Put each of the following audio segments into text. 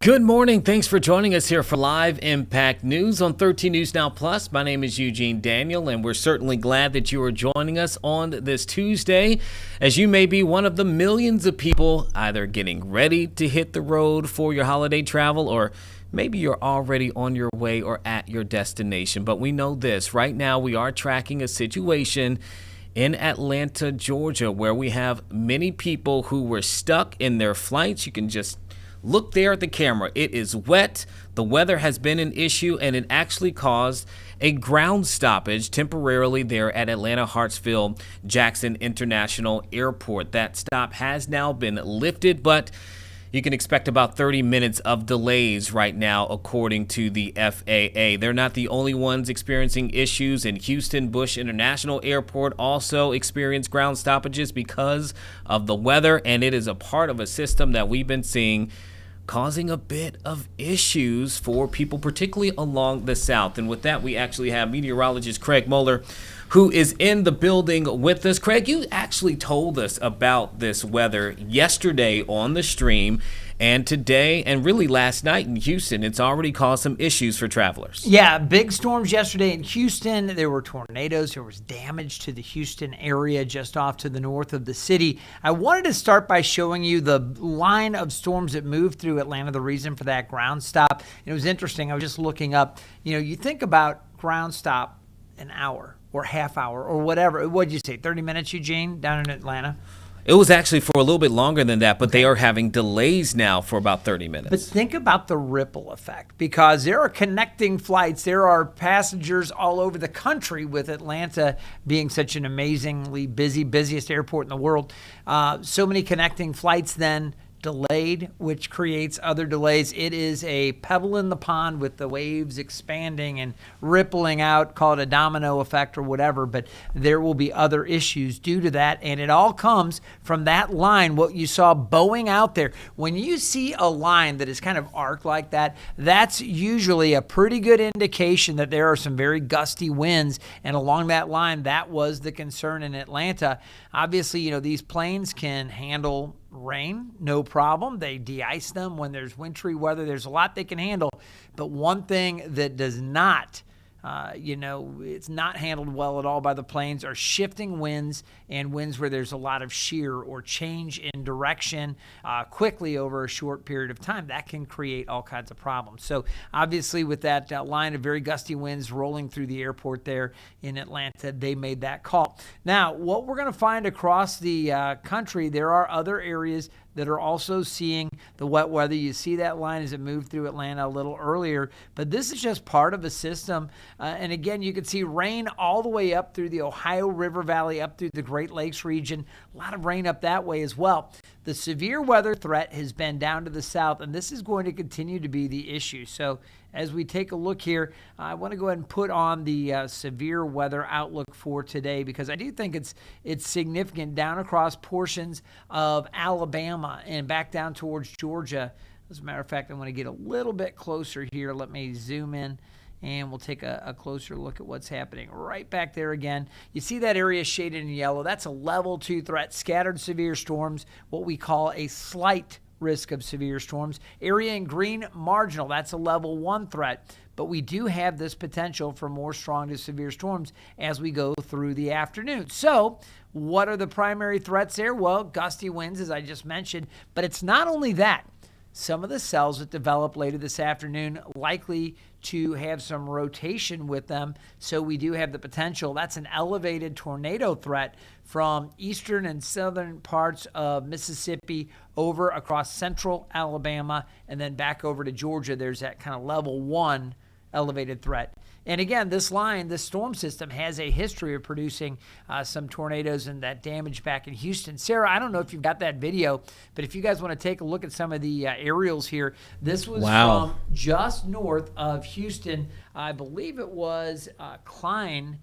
Good morning. Thanks for joining us here for Live Impact News on 13 News Now Plus. My name is Eugene Daniel, and we're certainly glad that you are joining us on this Tuesday, as you may be one of the millions of people either getting ready to hit the road for your holiday travel, or maybe you're already on your way or at your destination. But we know this, right now we are tracking a situation in Atlanta, Georgia, where we have many people who were stuck in their flights. You can just look there at the camera. It is wet. The weather has been an issue, and it actually caused a ground stoppage temporarily there at Atlanta Hartsfield Jackson International Airport. That stop has now been lifted, but you can expect about 30 minutes of delays right now, according to the FAA. They're not the only ones experiencing issues. In Houston, Bush International Airport also experienced ground stoppages because of the weather, and it is a part of a system that we've been seeing causing a bit of issues for people, particularly along the south. And with that, we actually have meteorologist Craig Moeller, who is in the building with us. Craig, you actually told us about this weather yesterday on the stream, and today and really last night in Houston, it's already caused some issues for travelers. Yeah, big storms yesterday in Houston. There were tornadoes. There was damage to the Houston area just off to the north of the city. I wanted to start by showing you the line of storms that moved through Atlanta, the reason for that ground stop. And it was interesting. I was just looking up, you think about ground stop an hour or half hour or whatever. What'd you say, 30 minutes, Eugene, down in Atlanta? It was actually for a little bit longer than that, but they are having delays now for about 30 minutes. But think about the ripple effect, because there are connecting flights. There are passengers all over the country, with Atlanta being such an amazingly busiest airport in the world. So many connecting flights then delayed, which creates other delays. It is a pebble in the pond with the waves expanding and rippling out, call it a domino effect or whatever, but there will be other issues due to that, and it all comes from that line, what you saw bowing out there. When you see a line that is kind of arced like that, that's usually a pretty good indication that there are some very gusty winds, and along that line, that was the concern in Atlanta. Obviously, these planes can handle rain, no problem. They de-ice them when there's wintry weather. There's a lot they can handle. But one thing that does not, it's not handled well at all by the planes, are shifting winds, and winds where there's a lot of shear or change in direction quickly over a short period of time. That can create all kinds of problems. So obviously with that line of very gusty winds rolling through the airport there in Atlanta, they made that call. Now, what we're going to find across the country, there are other areas that are also seeing the wet weather. You see that line as it moved through Atlanta a little earlier, but this is just part of a system. And again, you can see rain all the way up through the Ohio River Valley, up through the Great Lakes region. A lot of rain up that way as well. The severe weather threat has been down to the south, and this is going to continue to be the issue. So as we take a look here, I want to go ahead and put on the severe weather outlook for today, because I do think it's significant down across portions of Alabama and back down towards Georgia. As a matter of fact, I want to get a little bit closer here. Let me zoom in, and we'll take a closer look at what's happening right back there again. You see that area shaded in yellow. That's a level 2 threat, scattered severe storms, what we call a slight risk of severe storms. Area in green, marginal. That's a level 1 threat. But we do have this potential for more strong to severe storms as we go through the afternoon. So what are the primary threats there? Well, gusty winds, as I just mentioned. But it's not only that. Some of the cells that develop later this afternoon likely to have some rotation with them. So we do have the potential. That's an elevated tornado threat from eastern and southern parts of Mississippi over across central Alabama, and then back over to Georgia. There's that kind of level 1 elevated threat. And again, this storm system has a history of producing some tornadoes and that damage back in Houston. Sarah, I don't know if you've got that video, but if you guys want to take a look at some of the aerials here, this was from just north of Houston. I believe it was Klein,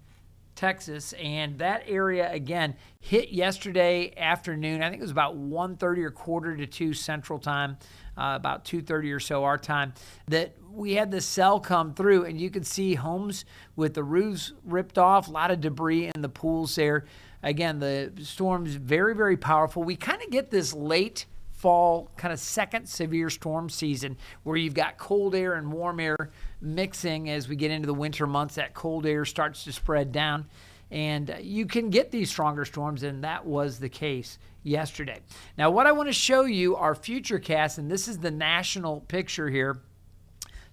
Texas, and that area again hit yesterday afternoon. I think it was about 1:30 or quarter to 2 Central Time, about 2:30 or so our time, that we had the cell come through, and you could see homes with the roofs ripped off, a lot of debris in the pools there. Again, the storm's very, very powerful. We kind of get this late fall kind of second severe storm season where you've got cold air and warm air mixing as we get into the winter months. That cold air starts to spread down, and you can get these stronger storms, and that was the case yesterday. Now, what I want to show you are futurecasts, and this is the national picture here.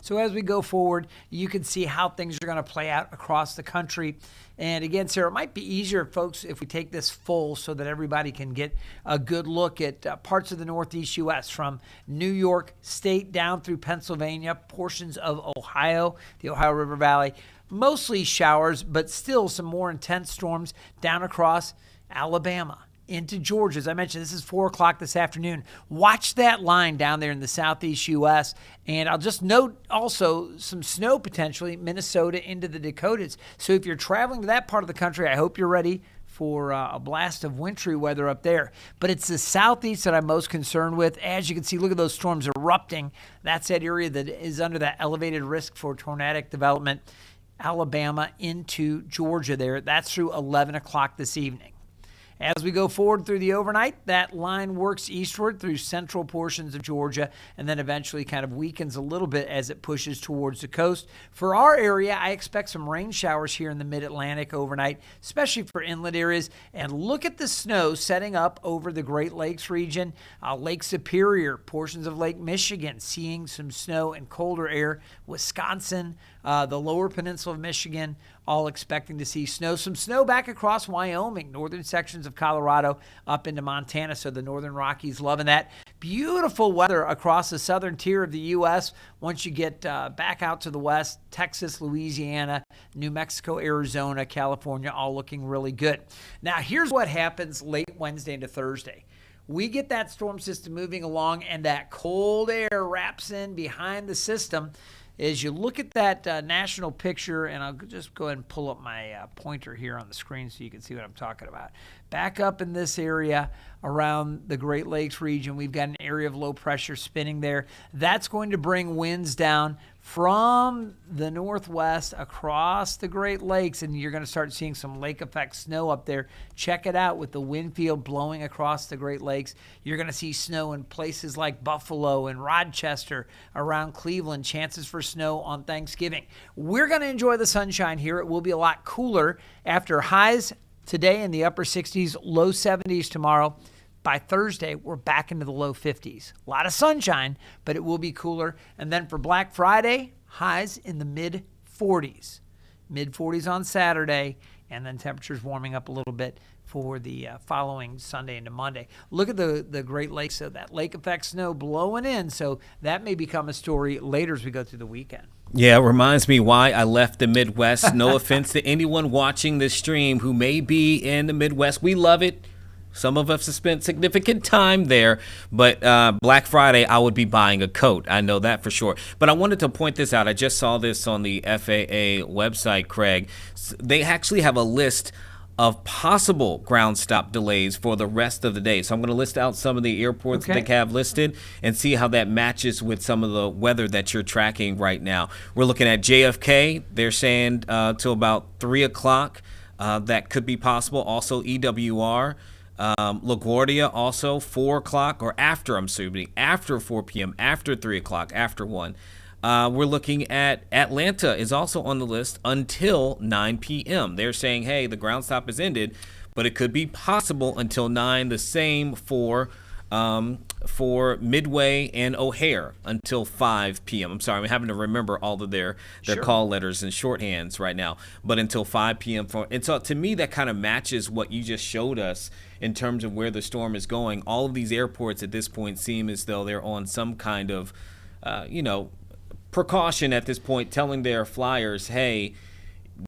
So as we go forward, you can see how things are going to play out across the country. And again, Sarah, it might be easier, folks, if we take this full so that everybody can get a good look at parts of the Northeast U.S. from New York State down through Pennsylvania, portions of Ohio, the Ohio River Valley. Mostly showers, but still some more intense storms down across Alabama into Georgia. As I mentioned, this is 4 o'clock this afternoon. Watch that line down there in the southeast U.S. And I'll just note also some snow potentially, Minnesota into the Dakotas. So if you're traveling to that part of the country, I hope you're ready for a blast of wintry weather up there. But it's the southeast that I'm most concerned with. As you can see, look at those storms erupting. That's that area that is under that elevated risk for tornadic development. Alabama into Georgia there. That's through 11 o'clock this evening. As we go forward through the overnight, that line works eastward through central portions of Georgia and then eventually kind of weakens a little bit as it pushes towards the coast. For our area, I expect some rain showers here in the mid-Atlantic overnight, especially for inland areas. And look at the snow setting up over the Great Lakes region, Lake Superior, portions of Lake Michigan, seeing some snow and colder air. Wisconsin, the lower peninsula of Michigan, all expecting to see snow. Some snow back across Wyoming, northern sections of Colorado, up into Montana, so the northern Rockies loving that. Beautiful weather across the southern tier of the U.S. Once you get back out to the west, Texas, Louisiana, New Mexico, Arizona, California, all looking really good. Now, here's what happens late Wednesday into Thursday. We get that storm system moving along, and that cold air wraps in behind the system. As you look at that national picture, and I'll just go ahead and pull up my pointer here on the screen so you can see what I'm talking about. Back up in this area around the Great Lakes region, we've got an area of low pressure spinning there. That's going to bring winds down from the northwest across the Great Lakes, and you're going to start seeing some lake effect snow up there. Check it out with the wind field blowing across the Great Lakes. You're going to see snow in places like Buffalo and Rochester, around Cleveland, chances for snow on Thanksgiving. We're going to enjoy the sunshine here. It will be a lot cooler after highs today in the upper 60s, low 70s tomorrow. By Thursday, we're back into the low 50s. A lot of sunshine, but it will be cooler. And then for Black Friday, highs in the mid-40s. Mid-40s on Saturday, and then temperatures warming up a little bit for the following Sunday into Monday. Look at the Great Lakes, so that lake effect snow blowing in, so that may become a story later as we go through the weekend. Yeah, it reminds me why I left the Midwest. No offense to anyone watching this stream who may be in the Midwest. We love it. Some of us have spent significant time there, but Black Friday, I would be buying a coat. I know that for sure. But I wanted to point this out. I just saw this on the FAA website, Craig. They actually have a list of possible ground stop delays for the rest of the day. So I'm going to list out some of the airports that they have listed and see how that matches with some of the weather that you're tracking right now. We're looking at JFK. They're saying till about 3 o'clock that could be possible. Also EWR. LaGuardia also 4 o'clock or after, I'm assuming, after 4 p.m., after 3 o'clock, after 1. We're looking at Atlanta is also on the list until 9 p.m. They're saying, hey, the ground stop has ended, but it could be possible until 9. The same for Midway and O'Hare until 5 p.m. I'm sorry, I'm having to remember all of their call letters and shorthands right now, but until 5 p.m. And so to me, that kind of matches what you just showed us in terms of where the storm is going. All of these airports at this point seem as though they're on some kind of, precaution at this point, telling their flyers, hey,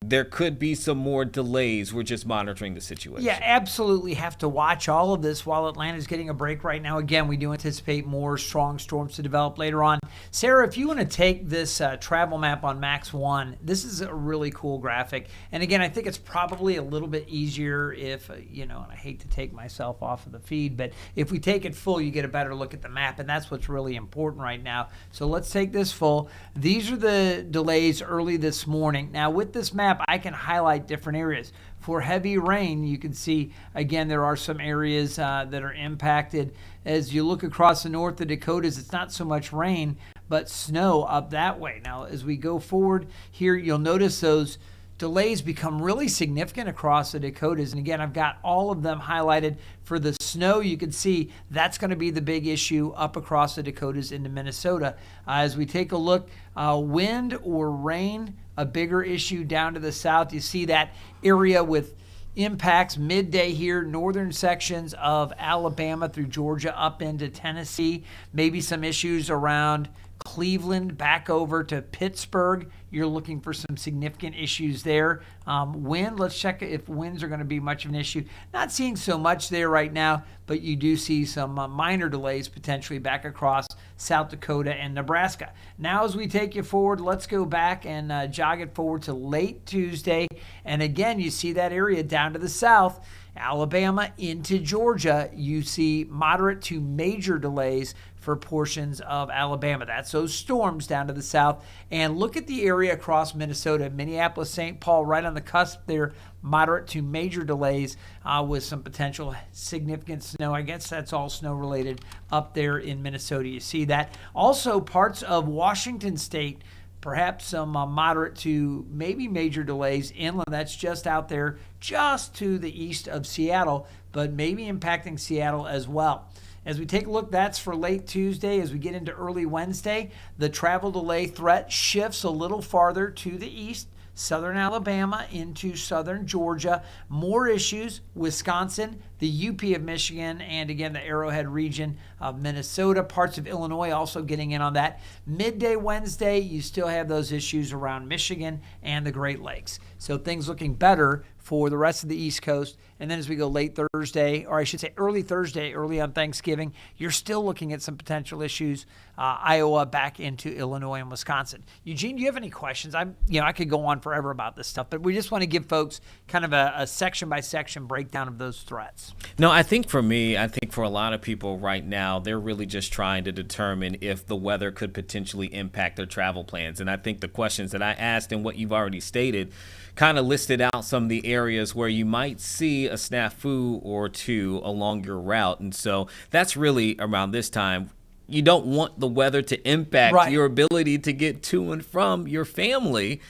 there could be some more delays. We're just monitoring the situation. Yeah, absolutely have to watch all of this while Atlanta's getting a break right now. Again, we do anticipate more strong storms to develop later on. Sarah, if you want to take this travel map on Max 1, this is a really cool graphic. And again, I think it's probably a little bit easier if, and I hate to take myself off of the feed, but if we take it full, you get a better look at the map, and that's what's really important right now. So let's take this full. These are the delays early this morning. Now, with this map, map, I can highlight different areas. For heavy rain, you can see, again, there are some areas that are impacted. As you look across the north of Dakotas, it's not so much rain, but snow up that way. Now, as we go forward here, you'll notice those delays become really significant across the Dakotas. And again, I've got all of them highlighted. For the snow, you can see that's going to be the big issue up across the Dakotas into Minnesota. As we take a look, wind or rain, a bigger issue down to the south. You see that area with impacts midday here, northern sections of Alabama through Georgia up into Tennessee. Maybe some issues around Cleveland back over to Pittsburgh. You're looking for some significant issues there. Wind, let's check if winds are going to be much of an issue. Not seeing so much there right now, but you do see some minor delays potentially back across South Dakota and Nebraska. Now as we take you forward, let's go back and jog it forward to late Tuesday. And again, you see that area down to the south, Alabama into Georgia. You see moderate to major delays for portions of Alabama. That's those storms down to the south. And look at the area across Minnesota, Minneapolis, St. Paul, right on the cusp there, moderate to major delays with some potential significant snow. I guess that's all snow related up there in Minnesota. You see that. Also parts of Washington State, perhaps some moderate to maybe major delays inland. That's just out there, just to the east of Seattle, but maybe impacting Seattle as well. As we take a look, that's for late Tuesday. As we get into early Wednesday, the travel delay threat shifts a little farther to the east, southern Alabama into southern Georgia. More issues, Wisconsin, the UP of Michigan, and again, the Arrowhead region of Minnesota. Parts of Illinois also getting in on that. Midday Wednesday, you still have those issues around Michigan and the Great Lakes. So things looking better for the rest of the East Coast. And then as we go late Thursday, or I should say early Thursday, early on Thanksgiving, you're still looking at some potential issues, Iowa back into Illinois and Wisconsin. Eugene, do you have any questions? I could go on forever about this stuff, but we just want to give folks kind of a section by section breakdown of those threats. No, I think for a lot of people right now, they're really just trying to determine if the weather could potentially impact their travel plans. And I think the questions that I asked and what you've already stated kind of listed out some of the areas where you might see a snafu or two along your route. And so that's really around this time. You don't want the weather to impact your ability to get to and from your family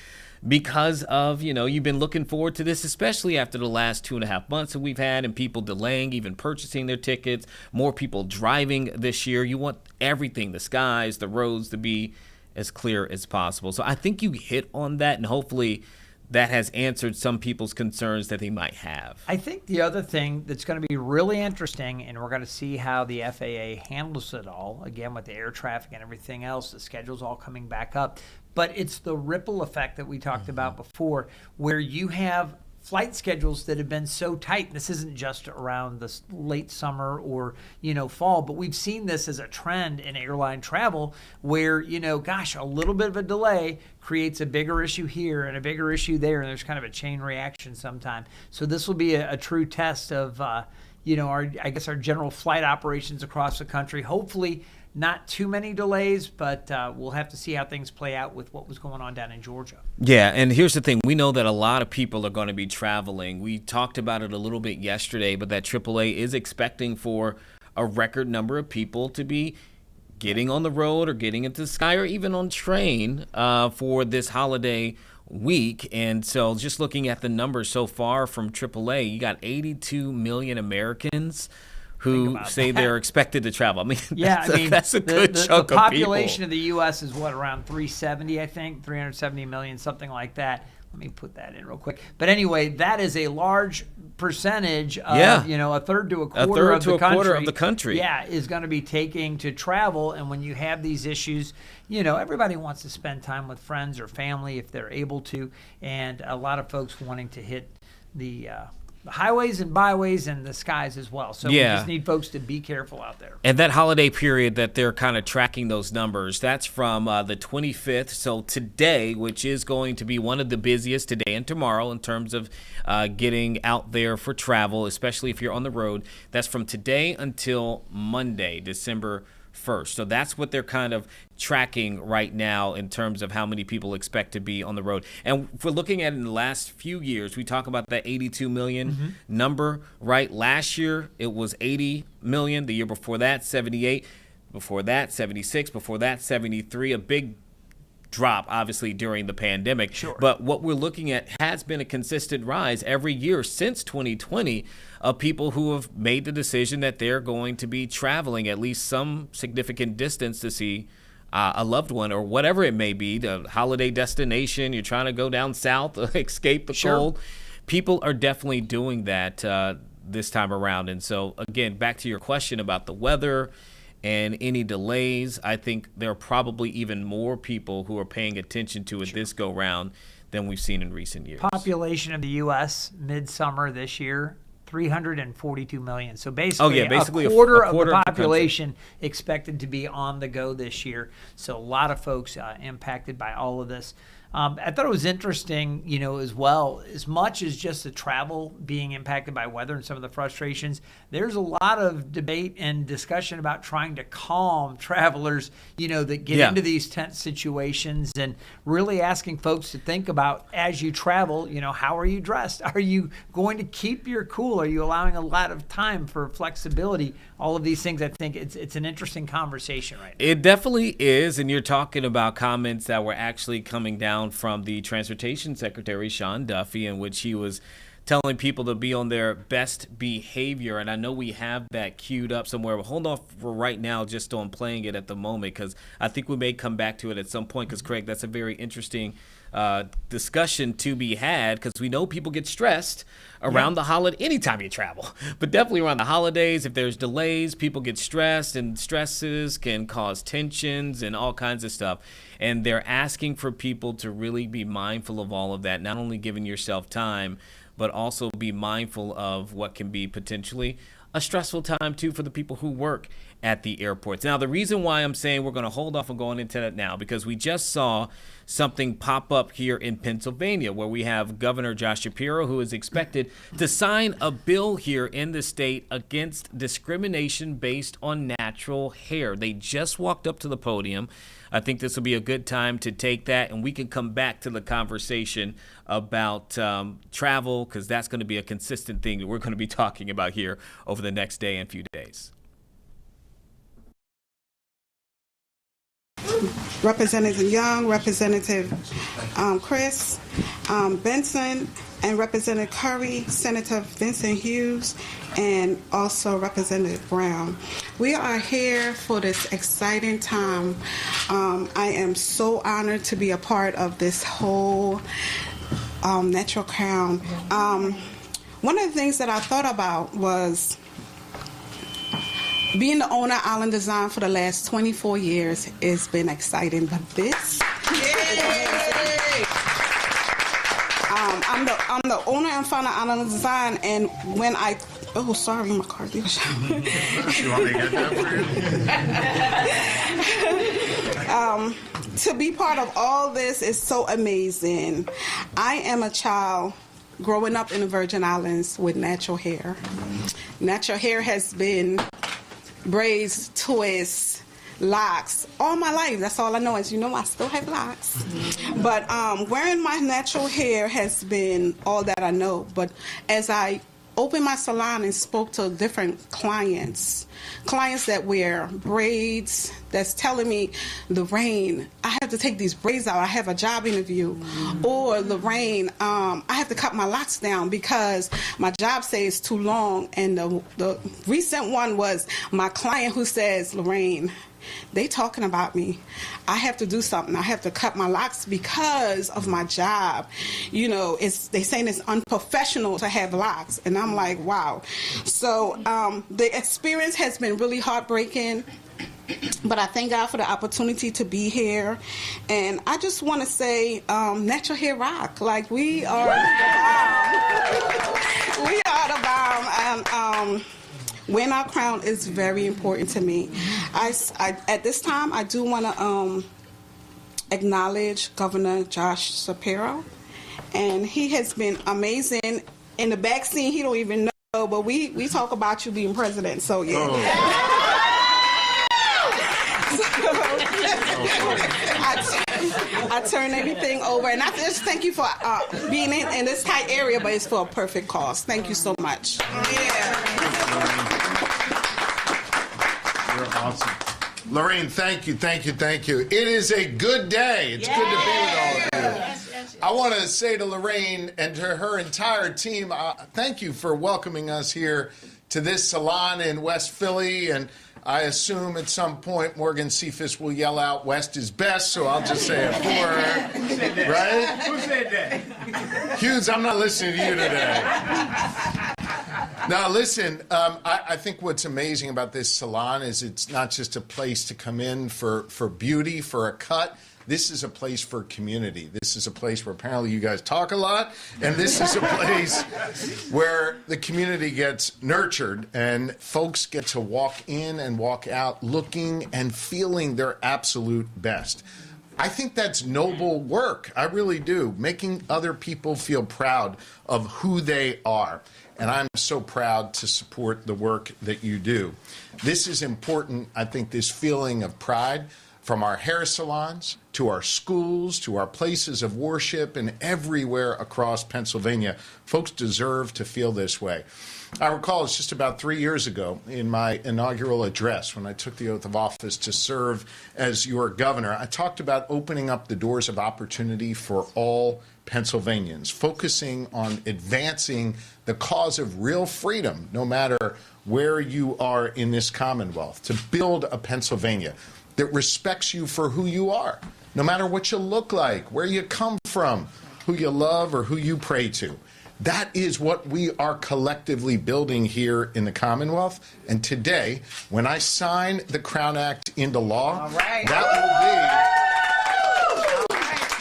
because of, you've been looking forward to this, especially after the last 2.5 months that we've had and people delaying even purchasing their tickets, more people driving this year. You want everything, the skies, the roads to be as clear as possible. So I think you hit on that, and hopefully that has answered some people's concerns that they might have. I think the other thing that's going to be really interesting, and we're going to see how the FAA handles it all, again, with the air traffic and everything else, the schedule's all coming back up. But it's the ripple effect that we talked about before, where you have flight schedules that have been so tight. This isn't just around the late summer or, fall, but we've seen this as a trend in airline travel where, a little bit of a delay creates a bigger issue here and a bigger issue there, and there's kind of a chain reaction sometimes. So this will be a true test of, our general flight operations across the country. Hopefully not too many delays, but we'll have to see how things play out with what was going on down in Georgia. Yeah, and here's the thing. We know that a lot of people are going to be traveling. We talked about it a little bit yesterday, but that AAA is expecting for a record number of people to be getting on the road or getting into the sky or even on train for this holiday week. And so just looking at the numbers so far from AAA, you got 82 million Americans who say they're expected to travel. I mean, that's a good chunk of people. The population of the U.S. is around 370, I think, 370 million, something like that. Let me put that in real quick. But anyway, that is a large percentage of, a third to a quarter of the country. Yeah, is going to be taking to travel. And when you have these issues, everybody wants to spend time with friends or family if they're able to. And a lot of folks wanting to hit the highways and byways and the skies as well. So we just need folks to be careful out there. And that holiday period that they're kind of tracking those numbers, that's from the 25th. So today, which is going to be one of the busiest today and tomorrow in terms of getting out there for travel, especially if you're on the road. That's from today until Monday, December first. So that's what they're kind of tracking right now in terms of how many people expect to be on the road. And if we're looking at in the last few years, we talk about that 82 million number, right? Last year, it was 80 million. The year before that, 78. Before that, 76. Before that, 73. A big drop, obviously, during the pandemic. Sure. But what we're looking at has been a consistent rise every year since 2020 of people who have made the decision that they're going to be traveling at least some significant distance to see a loved one or whatever it may be, the holiday destination, you're trying to go down south, escape the cold. People are definitely doing that this time around. And so, again, back to your question about the weather and any delays, I think there are probably even more people who are paying attention to it this go round than we've seen in recent years. Population of the U.S. midsummer this year, 342 million. So basically, a quarter of the population expected to be on the go this year. So a lot of folks impacted by all of this. I thought it was interesting, as well, as much as just the travel being impacted by weather and some of the frustrations, there's a lot of debate and discussion about trying to calm travelers, that get into these tense situations, and really asking folks to think about, as you travel, how are you dressed? Are you going to keep your cool? Are you allowing a lot of time for flexibility? All of these things, I think it's an interesting conversation right now. It definitely is, and you're talking about comments that were actually coming down from the Transportation Secretary, Sean Duffy, in which he was telling people to be on their best behavior. And I know we have that queued up somewhere. But hold off for right now just on playing it at the moment, because I think we may come back to it at some point, because, Craig, that's a very interesting discussion to be had, because we know people get stressed around the holiday anytime you travel, but definitely around the holidays. If there's delays, people get stressed, and stresses can cause tensions and all kinds of stuff. And they're asking for people to really be mindful of all of that, not only giving yourself time, but also be mindful of what can be potentially a stressful time, too, for the people who work at the airports. Now, the reason why I'm saying we're going to hold off on going into that now, because we just saw something pop up here in Pennsylvania, where we have Governor Josh Shapiro, who is expected to sign a bill here in the state against discrimination based on natural hair. They just walked up to the podium. I think this will be a good time to take that, and we can come back to the conversation about travel, because that's going to be a consistent thing that we're going to be talking about here over the next day and few days. Representative Young, Representative Chris Benson, and Representative Curry, Senator Vincent Hughes, and also Representative Brown. We are here for this exciting time. I am so honored to be a part of this whole Natural Crown. One of the things that I thought about was being the owner of Island Design for the last 24 years has been exciting, but this, I'm the owner and founder of Island Design, and when my car dealership. You want me to get that for you? To be part of all this is so amazing. I am a child growing up in the Virgin Islands with natural hair. Natural hair has been braids, twists, locks all my life. That's all I know. As you know, I still have locks. But wearing my natural hair has been all that I know. But as I opened my salon and spoke to different clients that wear braids, that's telling me, Lorraine, I have to take these braids out. I have a job interview. Or, Lorraine, I have to cut my locks down because my job says it's too long. And the recent one was my client who says, Lorraine, they talking about me. I have to do something. I have to cut my locks because of my job. They saying it's unprofessional to have locks. And I'm like, wow. So the experience has been really heartbreaking. But I thank God for the opportunity to be here. And I just want to say, natural hair rock. Like, we are we are the bomb. And wearing our crown is very important to me. At this time, I do want to acknowledge Governor Josh Shapiro. And he has been amazing. In the back scene, he don't even know, but we talk about you being president. So, yeah. Oh. I turn everything over, and I just thank you for being in this tight area, but it's for a perfect cause. Thank you so much. You're awesome. Lorraine, thank you. It is a good day. It's good to be with all of you. I want to say to Lorraine and to her entire team, thank you for welcoming us here to this salon in West Philly. And I assume at some point Morgan Cephas will yell out, "West is best," so I'll just say it for her. Right? Who said that? Hughes, I'm not listening to you today. Now, listen, I think what's amazing about this salon is it's not just a place to come in for beauty, for a cut. This is a place for community. This is a place where apparently you guys talk a lot, and this is a place where the community gets nurtured and folks get to walk in and walk out looking and feeling their absolute best. I think that's noble work. I really do. Making other people feel proud of who they are. And I'm so proud to support the work that you do. This is important, I think, this feeling of pride from our hair salons to our schools, to our places of worship, and everywhere across Pennsylvania. Folks deserve to feel this way. I recall it's just about 3 years ago in my inaugural address when I took the oath of office to serve as your governor. I talked about opening up the doors of opportunity for all Pennsylvanians, focusing on advancing the cause of real freedom, no matter where you are in this Commonwealth, to build a Pennsylvania that respects you for who you are, no matter what you look like, where you come from, who you love, or who you pray to. That is what we are collectively building here in the Commonwealth. And today, when I sign the Crown Act into law,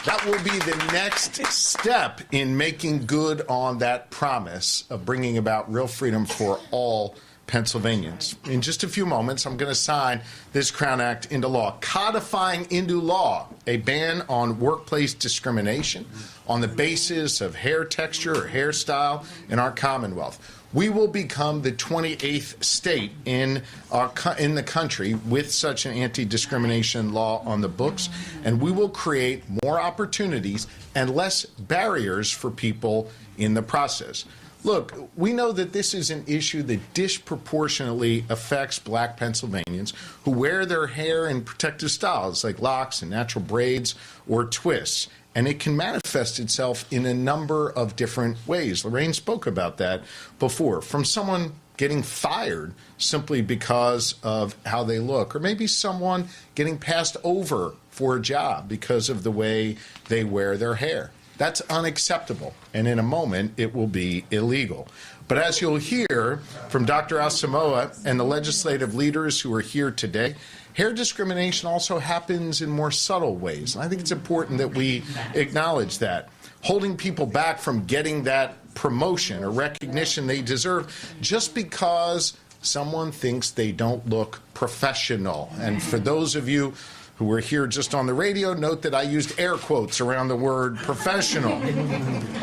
that will be the next step in making good on that promise of bringing about real freedom for all Pennsylvanians. In just a few moments, I'm going to sign this Crown Act into law, codifying into law a ban on workplace discrimination on the basis of hair texture or hairstyle in our Commonwealth. We will become the 28th state in the country with such an anti-discrimination law on the books, and we will create more opportunities and less barriers for people in the process. Look, we know that this is an issue that disproportionately affects Black Pennsylvanians who wear their hair in protective styles like locks and natural braids or twists. And it can manifest itself in a number of different ways. Lorraine spoke about that before. From someone getting fired simply because of how they look, or maybe someone getting passed over for a job because of the way they wear their hair. That's unacceptable, and in a moment, it will be illegal. But as you'll hear from Dr. Asamoah and the legislative leaders who are here today, hair discrimination also happens in more subtle ways. And I think it's important that we acknowledge that. Holding people back from getting that promotion or recognition they deserve just because someone thinks they don't look professional. And for those of you who were here just on the radio, note that I used air quotes around the word professional.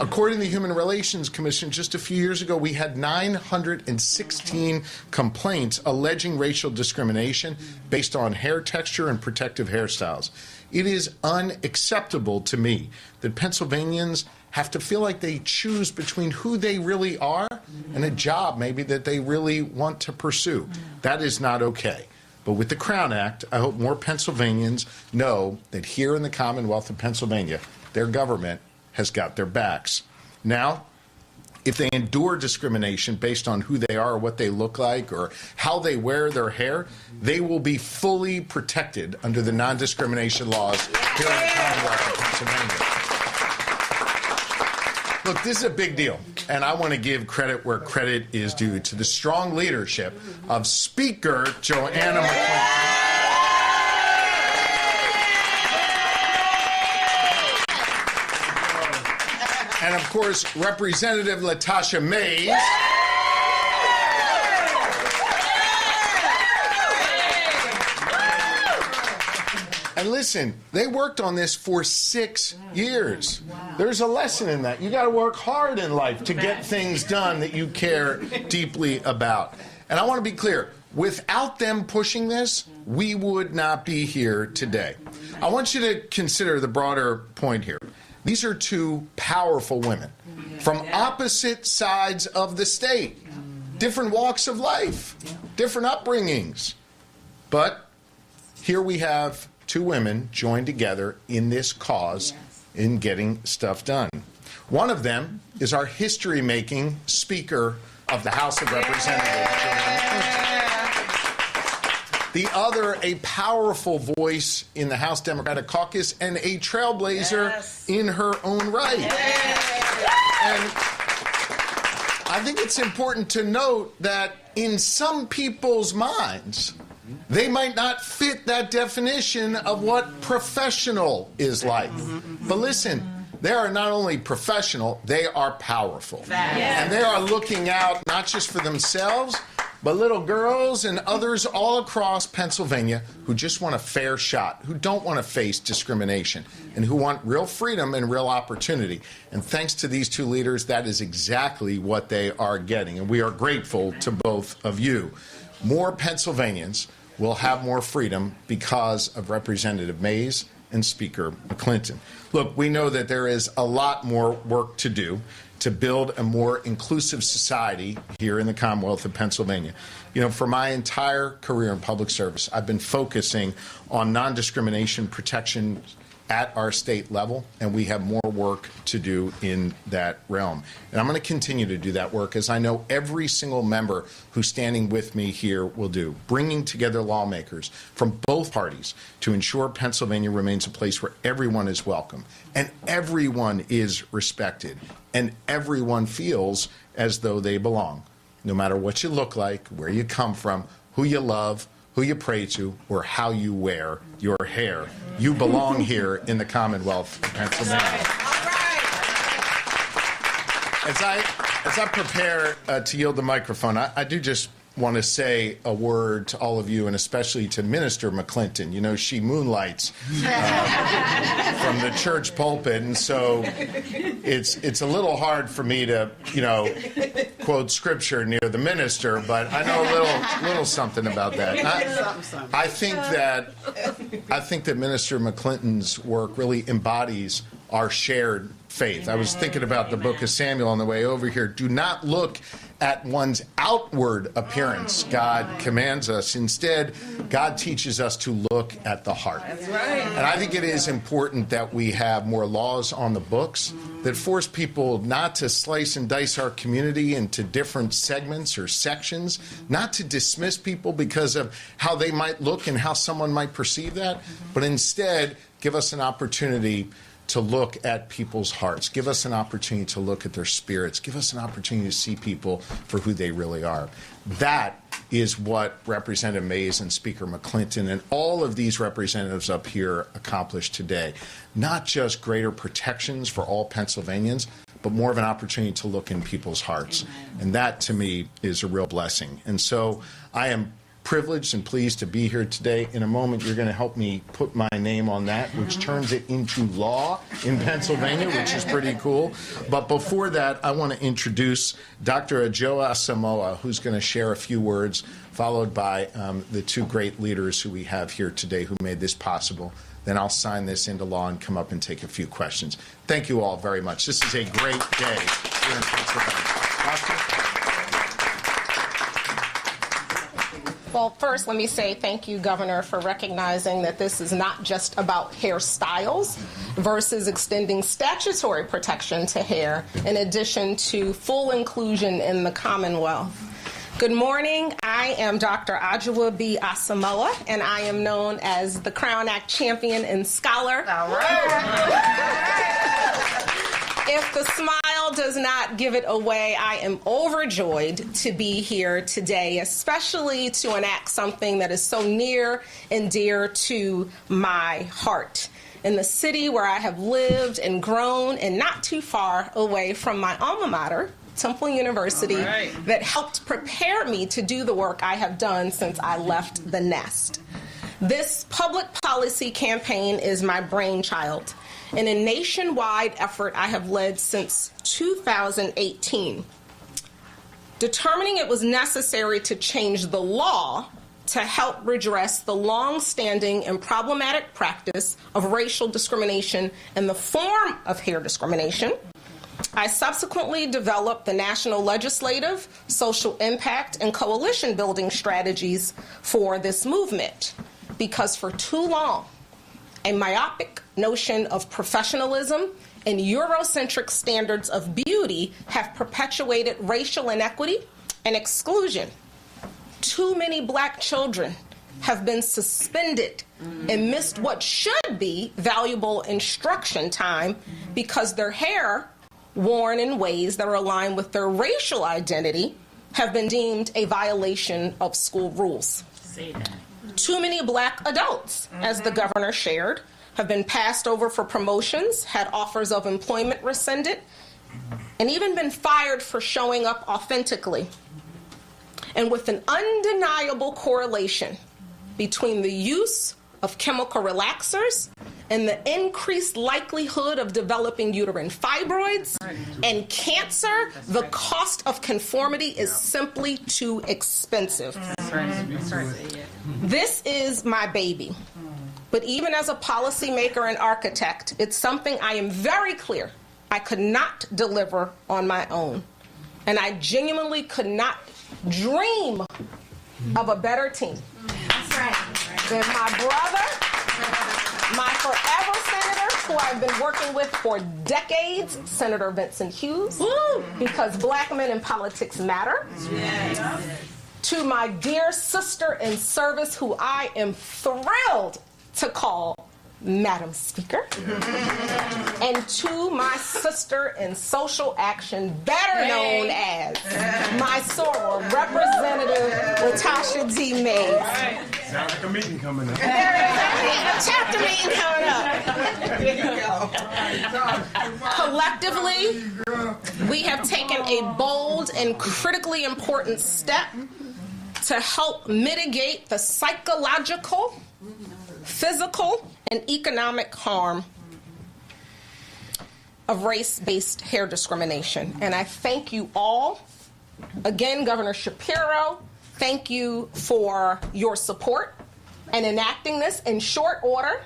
According to the Human Relations Commission, just a few years ago, we had 916 complaints alleging racial discrimination based on hair texture and protective hairstyles. It is unacceptable to me that Pennsylvanians have to feel like they choose between who they really are and a job maybe that they really want to pursue. That is not okay. But with the Crown Act, I hope more Pennsylvanians know that here in the Commonwealth of Pennsylvania, their government has got their backs. Now, if they endure discrimination based on who they are, or what they look like, or how they wear their hair, they will be fully protected under the non-discrimination laws here in the Commonwealth of Pennsylvania. Look, this is a big deal, and I want to give credit where credit is due to the strong leadership of Speaker Joanna McClinton. And, of course, Representative Latasha Mays. And listen, they worked on this for 6 years. Wow. There's a lesson in that. You got to work hard in life to get things done that you care deeply about. And I want to be clear, Without them pushing this, we would not be here today. I want you to consider the broader point here. These are two powerful women from opposite sides of the state, different walks of life, different upbringings. But here we have two women joined together in this cause in getting stuff done. One of them is our history-making Speaker of the House of Representatives. The other, a powerful voice in the House Democratic Caucus and a trailblazer in her own right. And I think it's important to note that in some people's minds, they might not fit that definition of what professional is like. But listen, they are not only professional, they are powerful. And they are looking out not just for themselves, but little girls and others all across Pennsylvania who just want a fair shot, who don't want to face discrimination, and who want real freedom and real opportunity. And thanks to these two leaders, that is exactly what they are getting. And we are grateful to both of you. More Pennsylvanians will have more freedom because of Representative Mays and Speaker McClinton. Look, we know that there is a lot more work to do to build a more inclusive society here in the Commonwealth of Pennsylvania. You know, for my entire career in public service, I've been focusing on non-discrimination protection at our state level, and we have more work to do in that realm. And I'm going to continue to do that work, as I know every single member who's standing with me here will do, bringing together lawmakers from both parties to ensure Pennsylvania remains a place where everyone is welcome and everyone is respected and everyone feels as though they belong, no matter what you look like, where you come from, who you love, who you pray to, or how you wear your hair. You belong here in the Commonwealth of Pennsylvania. All right. As I prepare to yield the microphone, I do just want to say a word to all of you, and especially to Minister McClinton. You know, she moonlights from the church pulpit, and so it's a little hard for me to, you know, quote scripture near the minister, but I know a little something about that. I think that Minister McClinton's work really embodies our shared faith. I was thinking about the book of Samuel on the way over here. Do not look at one's outward appearance, God commands us. Instead, God teaches us to look at the heart. That's right. And I think it is important that we have more laws on the books that force people not to slice and dice our community into different segments or sections, not to dismiss people because of how they might look and how someone might perceive that, but instead give us an opportunity to look at people's hearts, give us an opportunity to look at their spirits, give us an opportunity to see people for who they really are. That is what Representative Mays and Speaker McClinton and all of these representatives up here accomplished today. Not just greater protections for all Pennsylvanians, but more of an opportunity to look in people's hearts. And that, to me, is a real blessing. And so I am privileged and pleased to be here today. In a moment, you're going to help me put my name on that, which turns it into law in Pennsylvania, which is pretty cool. But before that, I want to introduce Dr. Adjoa Asamoah, who's going to share a few words, followed by the two great leaders who we have here today who made this possible. Then I'll sign this into law and come up and take a few questions. Thank you all very much. This is a great day here in Pennsylvania. Doctor? Well, first, let me say thank you, Governor, for recognizing that this is not just about hairstyles versus extending statutory protection to hair, in addition to full inclusion in the Commonwealth. Good morning. I am Dr. Adjoa B. Asamoah, and I am known as the Crown Act champion and scholar. All right. If the smile does not give it away, I am overjoyed to be here today, especially to enact something that is so near and dear to my heart. In the city where I have lived and grown, and not too far away from my alma mater, Temple University, that helped prepare me to do the work I have done since I left the nest. This public policy campaign is my brainchild, in a nationwide effort I have led since 2018. determining it was necessary to change the law to help redress the long-standing and problematic practice of racial discrimination in the form of hair discrimination, I subsequently developed the national legislative, social impact, and coalition building strategies for this movement because for too long, a myopic notion of professionalism and Eurocentric standards of beauty have perpetuated racial inequity and exclusion. Too many black children have been suspended and missed what should be valuable instruction time because their hair, worn in ways that are aligned with their racial identity, have been deemed a violation of school rules. Too many black adults, as the governor shared, have been passed over for promotions, had offers of employment rescinded, and even been fired for showing up authentically. And with an undeniable correlation between the use of chemical relaxers and the increased likelihood of developing uterine fibroids and cancer, the cost of conformity is simply too expensive. This is my baby. But even as a policymaker and architect, it's something I am very clear I could not deliver on my own. And I genuinely could not dream of a better team than my brother, my forever senator, who I've been working with for decades, Senator Vincent Hughes, because black men in politics matter. To my dear sister in service, who I am thrilled to call Madam Speaker, and to my sister in social action, better known as my soror, Representative Latasha D. Mays. Sounds like a meeting coming up. A chapter meeting coming up. Collectively, we have taken a bold and critically important step to help mitigate the psychological, physical, and economic harm of race-based hair discrimination. And I thank you all. Again, Governor Shapiro, thank you for your support and enacting this in short order.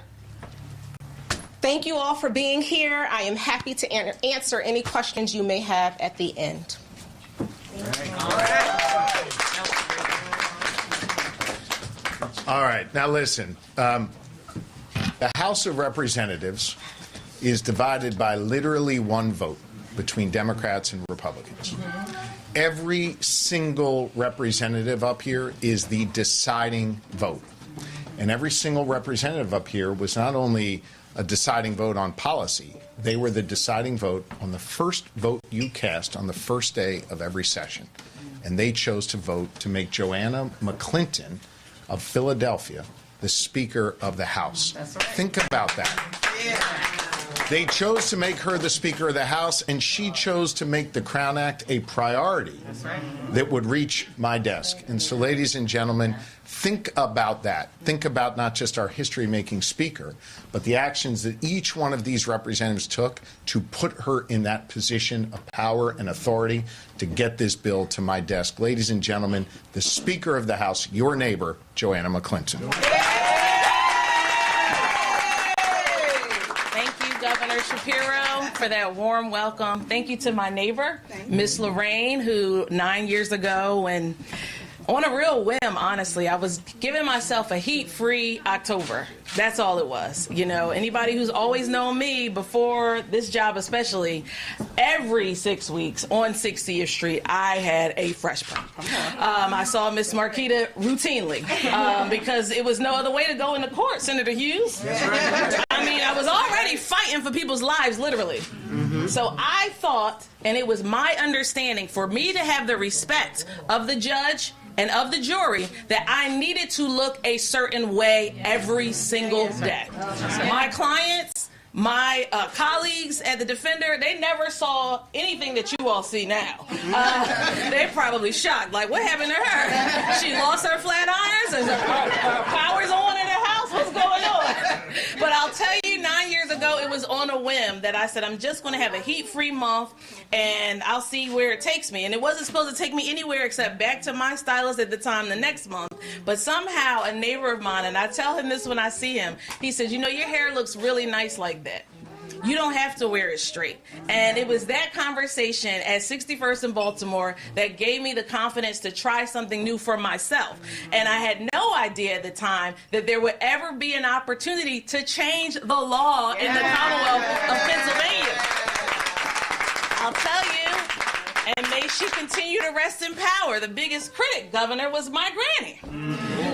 Thank you all for being here. I am happy to answer any questions you may have at the end. All right. Now listen. The House of Representatives is divided by literally one vote between Democrats and Republicans. Every single representative up here is the deciding vote. And every single representative up here was not only a deciding vote on policy, they were the deciding vote on the first vote you cast on the first day of every session. And they chose to vote to make Joanna McClinton of Philadelphia the Speaker of the House. That's right. Think about that. Yeah. They chose to make her the Speaker of the House, and she chose to make the Crown Act a priority that would reach my desk. And so, ladies and gentlemen, think about that. Think about not just our history-making Speaker, but the actions that each one of these representatives took to put her in that position of power and authority to get this bill to my desk. Ladies and gentlemen, the Speaker of the House, your neighbor, Joanna McClinton. Governor Shapiro, for that warm welcome. Thank you to my neighbor, Miss Lorraine, who 9 years ago, and on a real whim, honestly, I was giving myself a heat-free October. That's all it was. You know, anybody who's always known me before this job especially, every 6 weeks on 60th Street, I had a fresh pump. I saw Miss Marquita routinely because it was no other way to go into court, Senator Hughes. I mean, I was already fighting for people's lives, literally. So I thought, and it was my understanding, for me to have the respect of the judge and of the jury, that I needed to look a certain way every single day. My clients, my colleagues at the Defender, they never saw anything that you all see now. They're probably shocked, like, what happened to her? She lost her flat irons? Is her powers on in the house? What's going on? But I'll tell you, 9 years ago, it was on a whim that I said, I'm just going to have a heat-free month, and I'll see where it takes me. And it wasn't supposed to take me anywhere except back to my stylist at the time the next month. But somehow, a neighbor of mine, and I tell him this when I see him, he says, you know, your hair looks really nice like that. You don't have to wear it straight. And it was that conversation at 61st in Baltimore that gave me the confidence to try something new for myself. And I had no idea at the time that there would ever be an opportunity to change the law in the Commonwealth of Pennsylvania. I'll tell you, and may she continue to rest in power, the biggest critic, Governor, was my granny.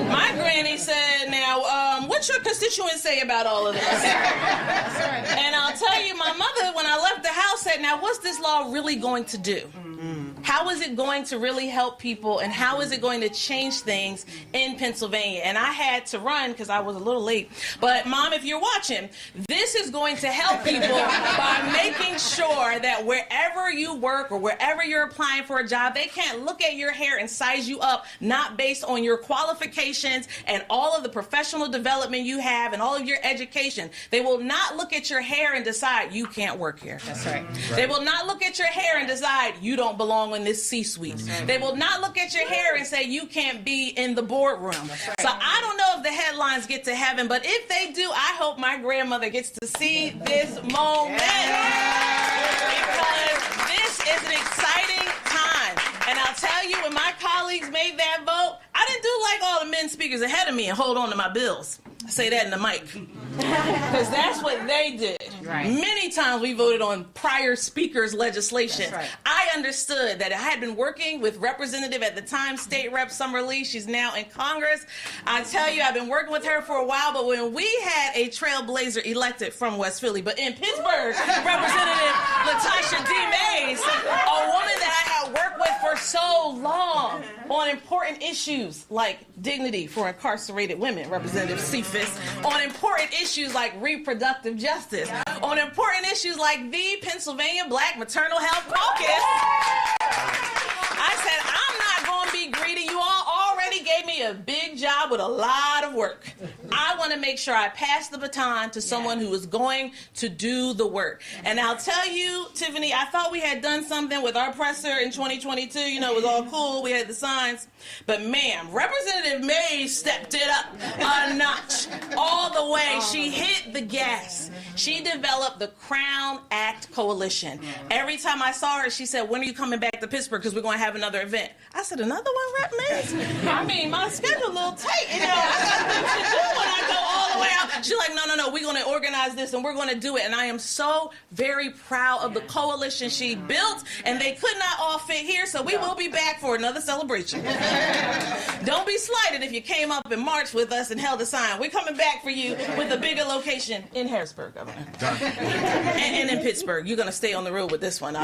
My granny said, now, what's your constituents say about all of this? And I'll tell you, my mother, when I left the house, said, now, what's this law really going to do? How is it going to really help people, and how is it going to change things in Pennsylvania? And I had to run because I was a little late. But, Mom, if you're watching, this is going to help people by making sure that wherever you work or wherever you're applying for a job, they can't look at your hair and size you up, not based on your qualifications and all of the professional development you have and all of your education. They will not look at your hair and decide you can't work here. That's right. They will not look at your hair and decide you don't belong in this C-suite. They will not look at your hair and say you can't be in the boardroom. So I don't know if the headlines get to heaven, but if they do, I hope my grandmother gets to see this moment. Because this is an exciting time. And I'll tell you, when my colleagues made that vote, I didn't do like all the men speakers ahead of me and hold on to my bills. I say that in the mic. Because that's what they did. Right. Many times we voted on prior speakers' legislation. Right. I understood that I had been working with Representative at the time, State Rep Summer Lee. She's now in Congress. I tell you, I've been working with her for a while, but when we had a trailblazer elected from West Philly, but in Pittsburgh, Representative Latasha D. Mays, a woman that I had worked with for so long on important issues like dignity for incarcerated women, Representative Cephas, on important issues like reproductive justice, on important issues like the Pennsylvania Black Maternal Health Caucus. I said, I'm not going to be greedy. You all already gave me a big job with a lot of work. I want to make sure I pass the baton to someone who is going to do the work. And I'll tell you, Tiffany, I thought we had done something with our presser in 2022. You know, it was all cool. We had the signs. But, ma'am, Representative Mays stepped it up a notch all the way. She hit the gas. She developed the Crown Act Coalition. Every time I saw her, she said, when are you coming back to Pittsburgh? Because we're going to have another event. I said, another one, Rep Mays? I mean, my schedule a little tight. You know, I got things to do when I go all the way out. She's like, no, we're going to organize this and we're going to do it. And I am so very proud of the coalition she built. And they could not all fit here, so we will be back for another celebration. Don't be slighted if you came up in March with us and held a sign. We're coming back for you with a bigger location in Harrisburg, Governor. And in Pittsburgh. You're going to stay on the road with this one.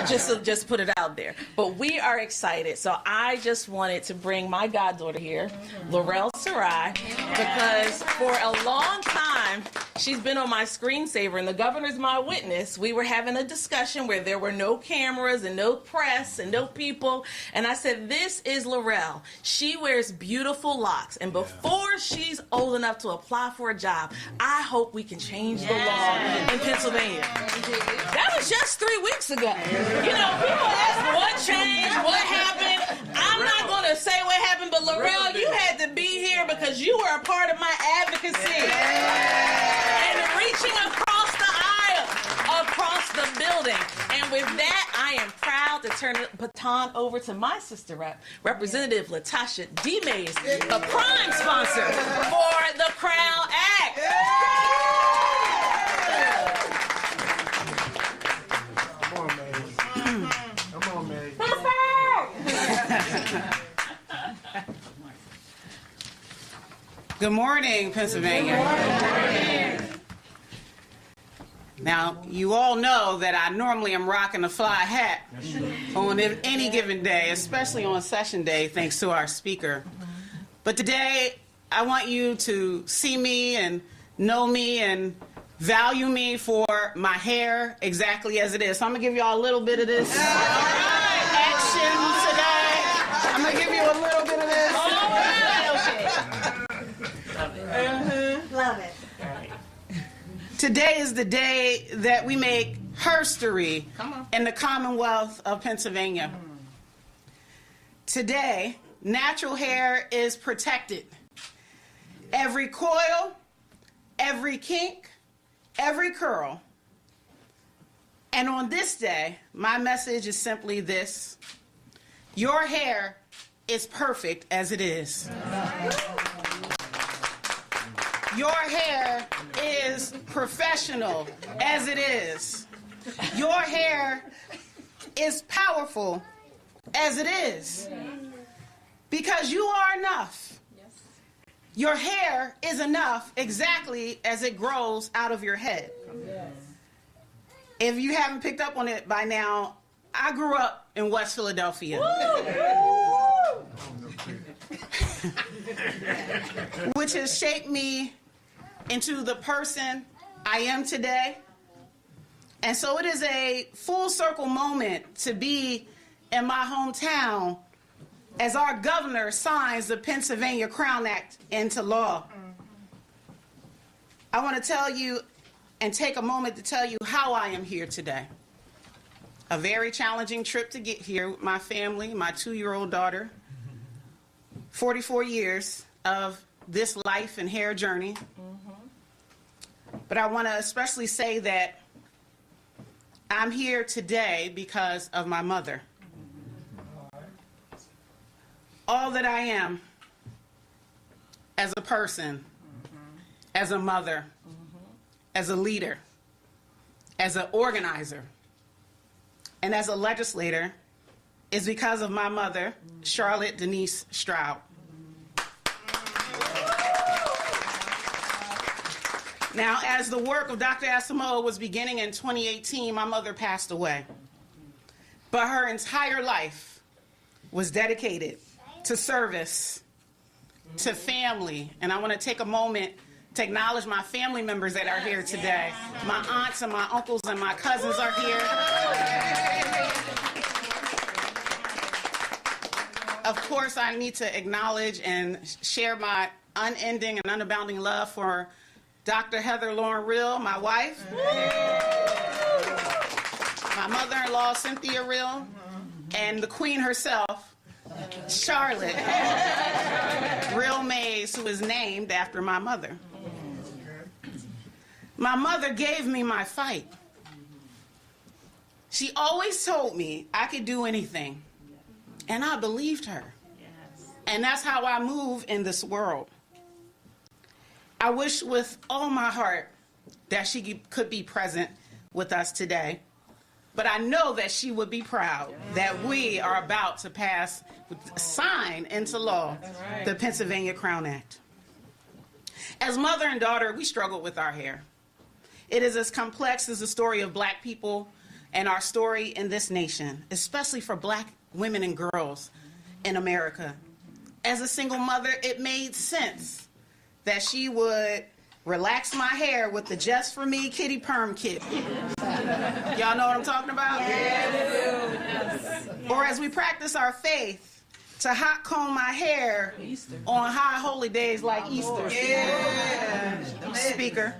Just put it out there. But we are excited. So I just wanted to bring my goddaughter here, Laurel Sarai, because for a long time, she's been on my screensaver, and the governor's my witness. We were having a discussion where there were no cameras and no press and no people. And I said, this is Laurel. She wears beautiful locks. And before she's old enough to apply for a job, I hope we can change the law in Pennsylvania. That was just 3 weeks ago. You know, people ask what changed, what happened. I'm not going to say what happened, but Laurel, you had to be here because you were a part of my advocacy. And reaching across the aisle, across the building. And with that, I am proud to turn the baton over to my sister rep, Representative Latasha D. Mays, the prime sponsor for the Crown Act. Come on, Mays. Good morning, Pennsylvania. Good morning. Now, you all know that I normally am rocking a fly hat on any given day, especially on session day, thanks to our speaker. But today, I want you to see me and know me and value me for my hair exactly as it is. So I'm going to give you all a little bit of this action today. I'm going to give you a little bit of this. All right, okay. Love it. Today is the day that we make herstory in the Commonwealth of Pennsylvania. Today, natural hair is protected. Every coil, every kink, every curl. And on this day, my message is simply this: your hair is perfect as it is. Your hair is professional as it is. Your hair is powerful as it is. Because you are enough. Your hair is enough exactly as it grows out of your head. If you haven't picked up on it by now, I grew up in West Philadelphia. Which has shaped me into the person I am today. And so it is a full circle moment to be in my hometown as our governor signs the Pennsylvania Crown Act into law. I want to tell you and take a moment to tell you how I am here today. A very challenging trip to get here with my family, my 2-year-old daughter, 44 years of this life and hair journey. But I want to especially say that I'm here today because of my mother. All that I am as a person, as a mother, as a leader, as an organizer, and as a legislator is because of my mother, Charlotte Denise Stroud. Now, as the work of Dr. Asamoah was beginning in 2018, my mother passed away. But her entire life was dedicated to service, to family. And I want to take a moment to acknowledge my family members that are here today. My aunts and my uncles and my cousins are here. Of course, I need to acknowledge and share my unending and unabounding love for Dr. Heather Lauren Real, my wife. My mother-in-law, Cynthia Real, and the queen herself, Charlotte Real Mays, who is named after my mother. My mother gave me my fight. She always told me I could do anything, and I believed her. And that's how I move in this world. I wish with all my heart that she could be present with us today. But I know that she would be proud that we are about to sign into law the Pennsylvania Crown Act. As mother and daughter, we struggle with our hair. It is as complex as the story of Black people and our story in this nation, especially for Black women and girls in America. As a single mother, it made sense that she would relax my hair with the Just For Me Kitty Perm Kit. Y'all know what I'm talking about? Yes. Or as we practice our faith, to hot comb my hair on high holy days like Easter. Speaker.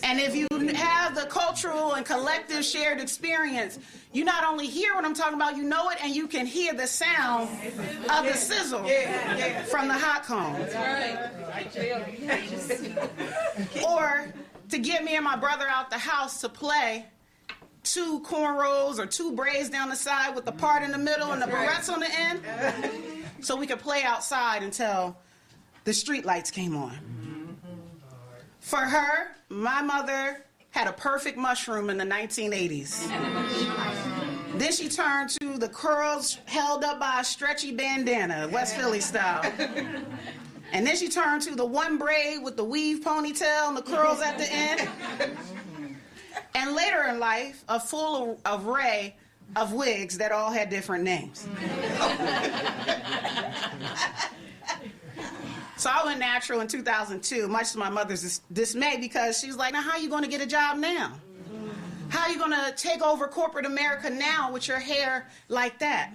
And if you have the cultural and collective shared experience, you not only hear what I'm talking about, you know it, and you can hear the sound of the sizzle from the hot comb. Or to get me and my brother out the house to play 2 cornrows or 2 braids down the side with the part in the middle and the barrettes on the end, so we could play outside until the street lights came on. For her, my mother had a perfect mushroom in the 1980s. Then she turned to the curls held up by a stretchy bandana, West Philly style. And then she turned to the one braid with the weave ponytail and the curls at the end. And later in life, a full array of wigs that all had different names. So I went natural in 2002, much to my mother's dismay, because she was like, now how are you going to get a job now? How are you going to take over corporate America now with your hair like that?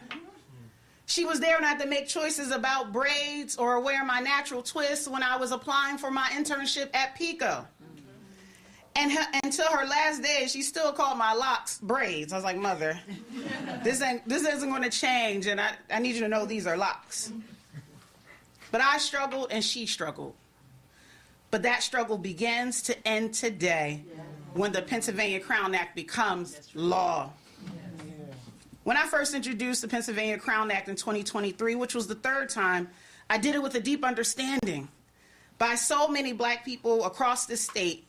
She was there when I had to make choices about braids or wear my natural twist when I was applying for my internship at Pico. And until her last day, she still called my locks braids. I was like, Mother, this isn't going to change, and I need you to know these are locks. But I struggled and she struggled. But that struggle begins to end today when the Pennsylvania Crown Act becomes law. When I first introduced the Pennsylvania Crown Act in 2023, which was the third time, I did it with a deep understanding by so many black people across this state,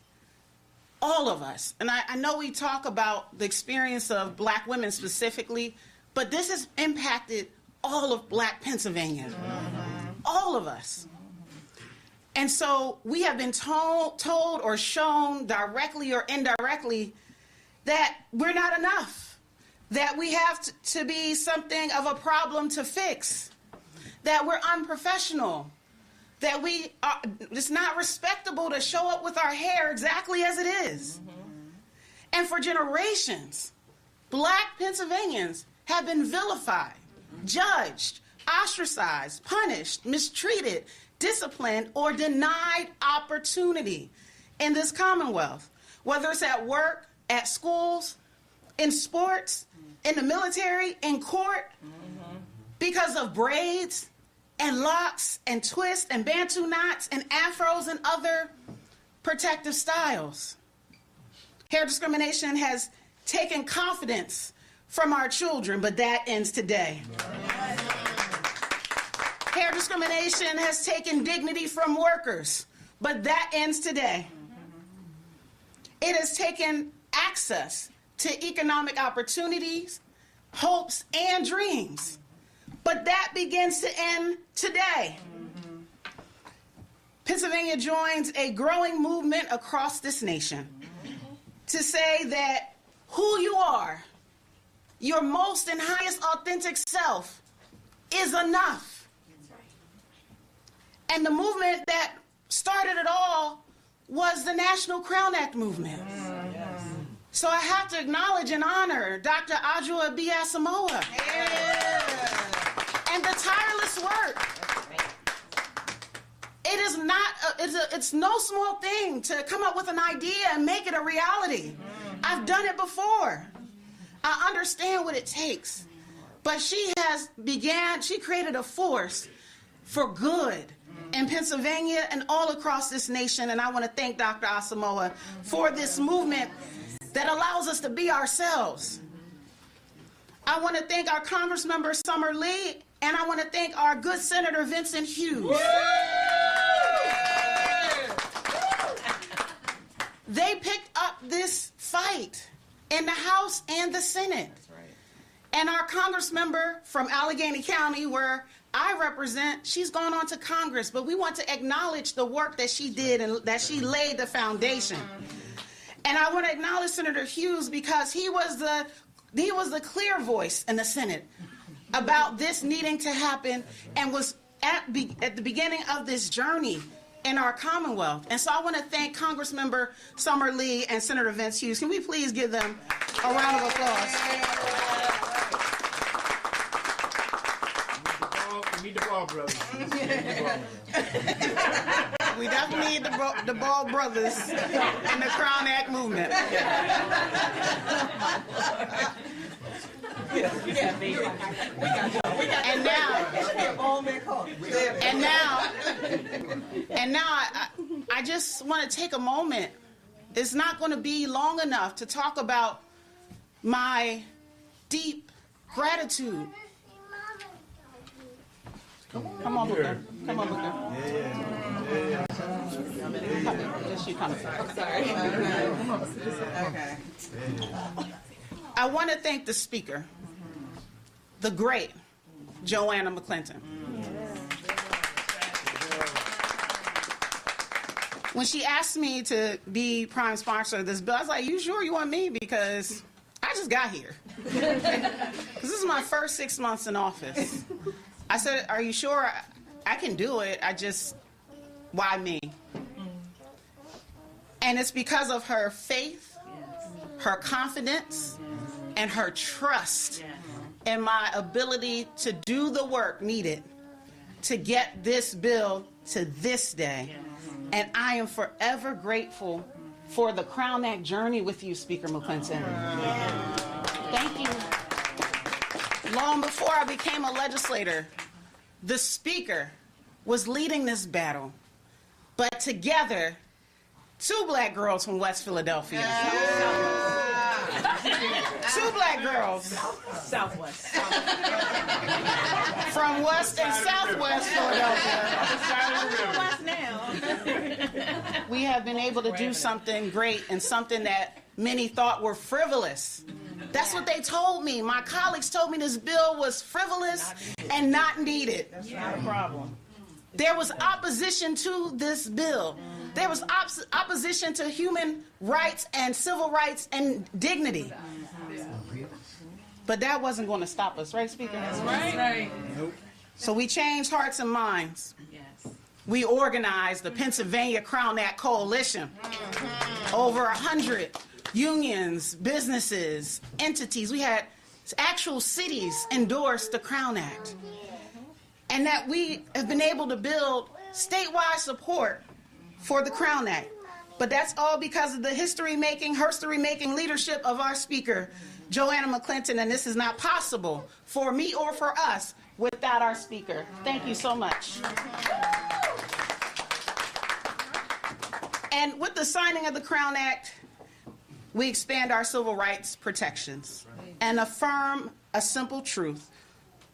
all of us. And I know we talk about the experience of black women specifically, but this has impacted all of black Pennsylvania, all of us. And so we have been told or shown directly or indirectly that we're not enough, that we have to be something of a problem to fix, that we're unprofessional, that it's not respectable to show up with our hair exactly as it is. And for generations, black Pennsylvanians have been vilified, judged, ostracized, punished, mistreated, disciplined, or denied opportunity in this Commonwealth, whether it's at work, at schools, in sports, in the military, in court, because of braids and locks and twists and bantu knots and afros and other protective styles. Hair discrimination has taken confidence from our children, but that ends today. Hair discrimination has taken dignity from workers, but that ends today. It has taken access to economic opportunities, hopes, and dreams, but that begins to end today. Pennsylvania joins a growing movement across this nation to say that who you are, your most and highest authentic self, is enough. And the movement that started it all was the National Crown Act movement. So I have to acknowledge and honor Dr. Adjoa B. Asamoah and the tireless work. It is not, it's no small thing to come up with an idea and make it a reality. I've done it before. I understand what it takes. But she created a force for good in Pennsylvania and all across this nation. And I want to thank Dr. Asamoah for this movement that allows us to be ourselves. I want to thank our Congressmember Summer Lee, and I want to thank our good Senator Vincent Hughes. They picked up this fight in the House and the Senate. That's right. And our Congressmember from Allegheny County, where I represent, she's gone on to Congress, but we want to acknowledge the work that she did and that she laid the foundation. And I want to acknowledge Senator Hughes because he was the clear voice in the Senate about this needing to happen and was at the beginning of this journey in our Commonwealth. And so I want to thank Congressmember Summer Lee and Senator Vince Hughes. Can we please give them a round of applause? We need the Ball brothers. We definitely need the Ball brothers in the Crown Act movement. And now I just want to take a moment. It's not going to be long enough to talk about my deep gratitude. Come on, Luca. Come on, Luca. Yeah. Just you come. Sorry. Okay. I want to thank the speaker, the great Joanna McClinton. When she asked me to be prime sponsor of this bill, I was like, you sure you want me? Because I just got here. Because this is my first 6 months in office. I said, are you sure I can do it? Why me? And it's because of her faith, her confidence, and her trust and my ability to do the work needed to get this bill to this day. And I am forever grateful for the Crown Act journey with you, Speaker McClinton. Thank you. Long before I became a legislator, the Speaker was leading this battle. But together, two black girls from West Philadelphia. Two black girls. Southwest. From West and Southwest Philadelphia. We have been able to do something great and something that many thought were frivolous. That's what they told me. My colleagues told me this bill was frivolous and not needed. That's not a problem. There was opposition to this bill. There was opposition to human rights and civil rights and dignity. But that wasn't going to stop us, right, Speaker? That's right. So we changed hearts and minds. Yes. We organized the Pennsylvania Crown Act Coalition. Over 100 unions, businesses, entities. We had actual cities endorse the Crown Act. And that we have been able to build statewide support for the Crown Act. But that's all because of the history-making leadership of our Speaker, Joanna McClinton, and this is not possible for me or for us without our Speaker. Thank you so much. And with the signing of the Crown Act, we expand our civil rights protections and affirm a simple truth.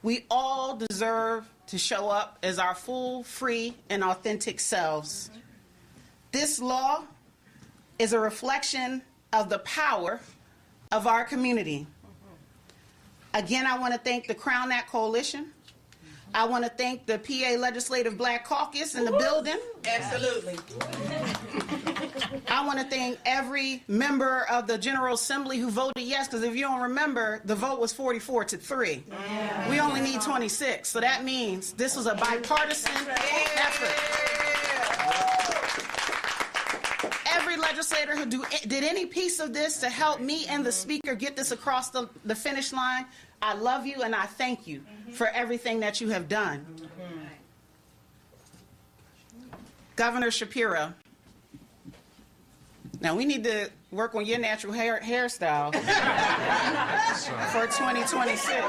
We all deserve to show up as our full, free, and authentic selves. This law is a reflection of the power of our community. Again, I want to thank the Crown Act Coalition. I want to thank the PA Legislative Black Caucus in the building. Absolutely. I want to thank every member of the General Assembly who voted yes, because if you don't remember, the vote was 44-3. Yeah. We only need 26, so that means this was a bipartisan effort. Every legislator who did any piece of this to help me and the Speaker get this across the finish line, I love you and I thank you for everything that you have done. Governor Shapiro, now we need to work on your natural hairstyle for 2026.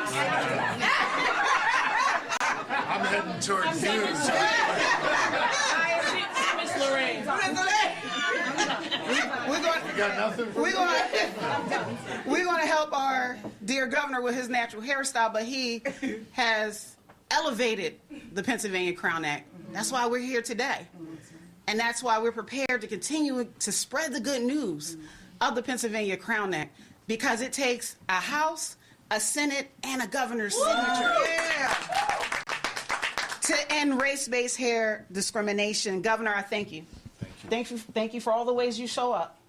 I'm heading toward views. Miss Lorraine. We're going to help our dear governor with his natural hairstyle, but he has elevated the Pennsylvania Crown Act. That's why we're here today. And that's why we're prepared to continue to spread the good news of the Pennsylvania Crown Act, because it takes a House, a Senate, and a governor's signature to end race-based hair discrimination. Governor, I thank you. Thank you for all the ways you show up.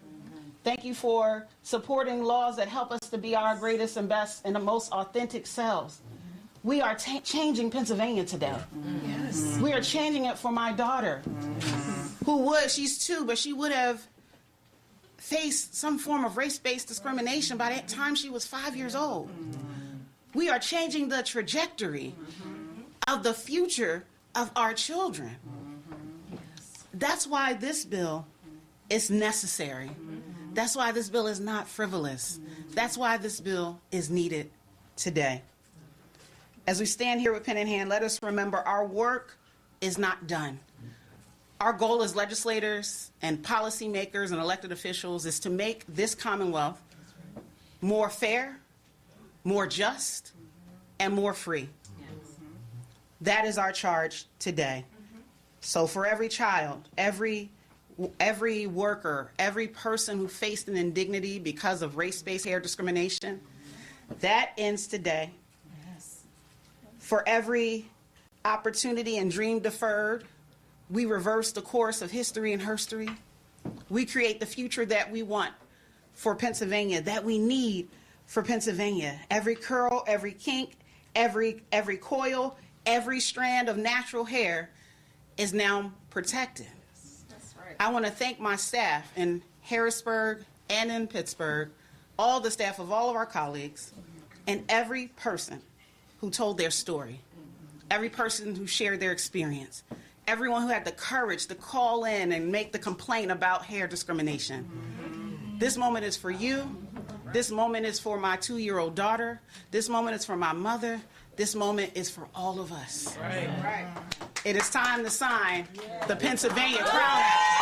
Thank you for supporting laws that help us to be our greatest and best and the most authentic selves. We are changing Pennsylvania today. Yes. We are changing it for my daughter, she's 2, but she would have faced some form of race-based discrimination by the time she was 5 years old. We are changing the trajectory of the future of our children. That's why this bill is necessary. That's why this bill is not frivolous. That's why this bill is needed today. As we stand here with pen in hand, let us remember our work is not done. Our goal as legislators and policymakers and elected officials is to make this Commonwealth more fair, more just, and more free. That is our charge today. So for every child, every worker, every person who faced an indignity because of race-based hair discrimination, that ends today. For every opportunity and dream deferred, we reverse the course of history and herstory. We create the future that we want for Pennsylvania, that we need for Pennsylvania. Every curl, every kink, every coil, every strand of natural hair is now protected. That's right. I want to thank my staff in Harrisburg and in Pittsburgh, all the staff of all of our colleagues, and every person who told their story, every person who shared their experience, everyone who had the courage to call in and make the complaint about hair discrimination. This moment is for you. This moment is for my 2-year-old daughter. This moment is for my mother. This moment is for all of us. Right. It is time to sign the Pennsylvania Crown Act.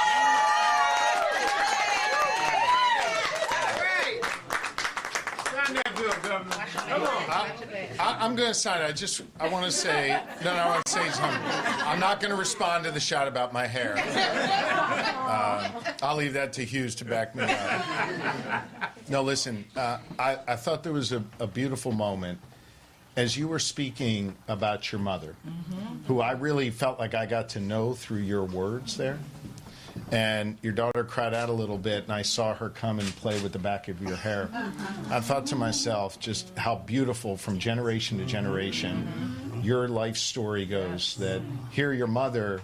I'm going to sign it. I want to say, I want to say something. I'm not going to respond to the shot about my hair. I'll leave that to Hughes to back me up. No, listen, I thought there was a beautiful moment as you were speaking about your mother, who I really felt like I got to know through your words there. And your daughter cried out a little bit, and I saw her come and play with the back of your hair. I thought to myself just how beautiful from generation to generation your life story goes, that here your mother,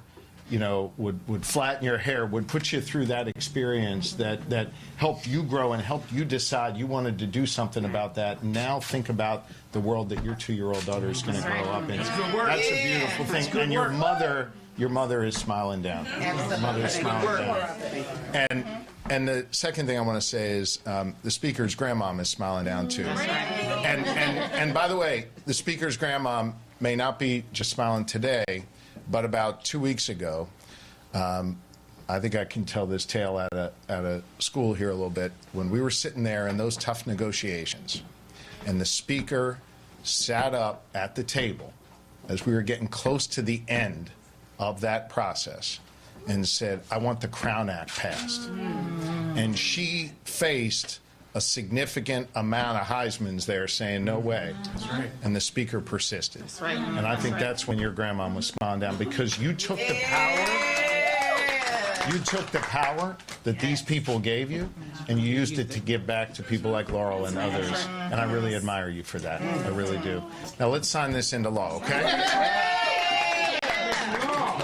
would flatten your hair, would put you through that experience that helped you grow and helped you decide you wanted to do something about that. And now think about the world that your 2-year-old daughter is going to grow up in. That's a beautiful thing. And your mother is smiling down. Your mother is smiling down. And the second thing I want to say is the speaker's grandmom is smiling down too. And by the way, the speaker's grandmom may not be just smiling today, but about 2 weeks ago, I think I can tell this tale at a school here a little bit. When we were sitting there in those tough negotiations, and the speaker sat up at the table as we were getting close to the end of that process and said, I want the Crown Act passed. And she faced a significant amount of Heismans there saying, no way. That's right. And the speaker persisted. That's right. And I think that's when your grandma was smiling down, because you took the power. You took the power that these people gave you, and you used it to give back to people like Laurel and others. And I really admire you for that. I really do. Now let's sign this into law, okay?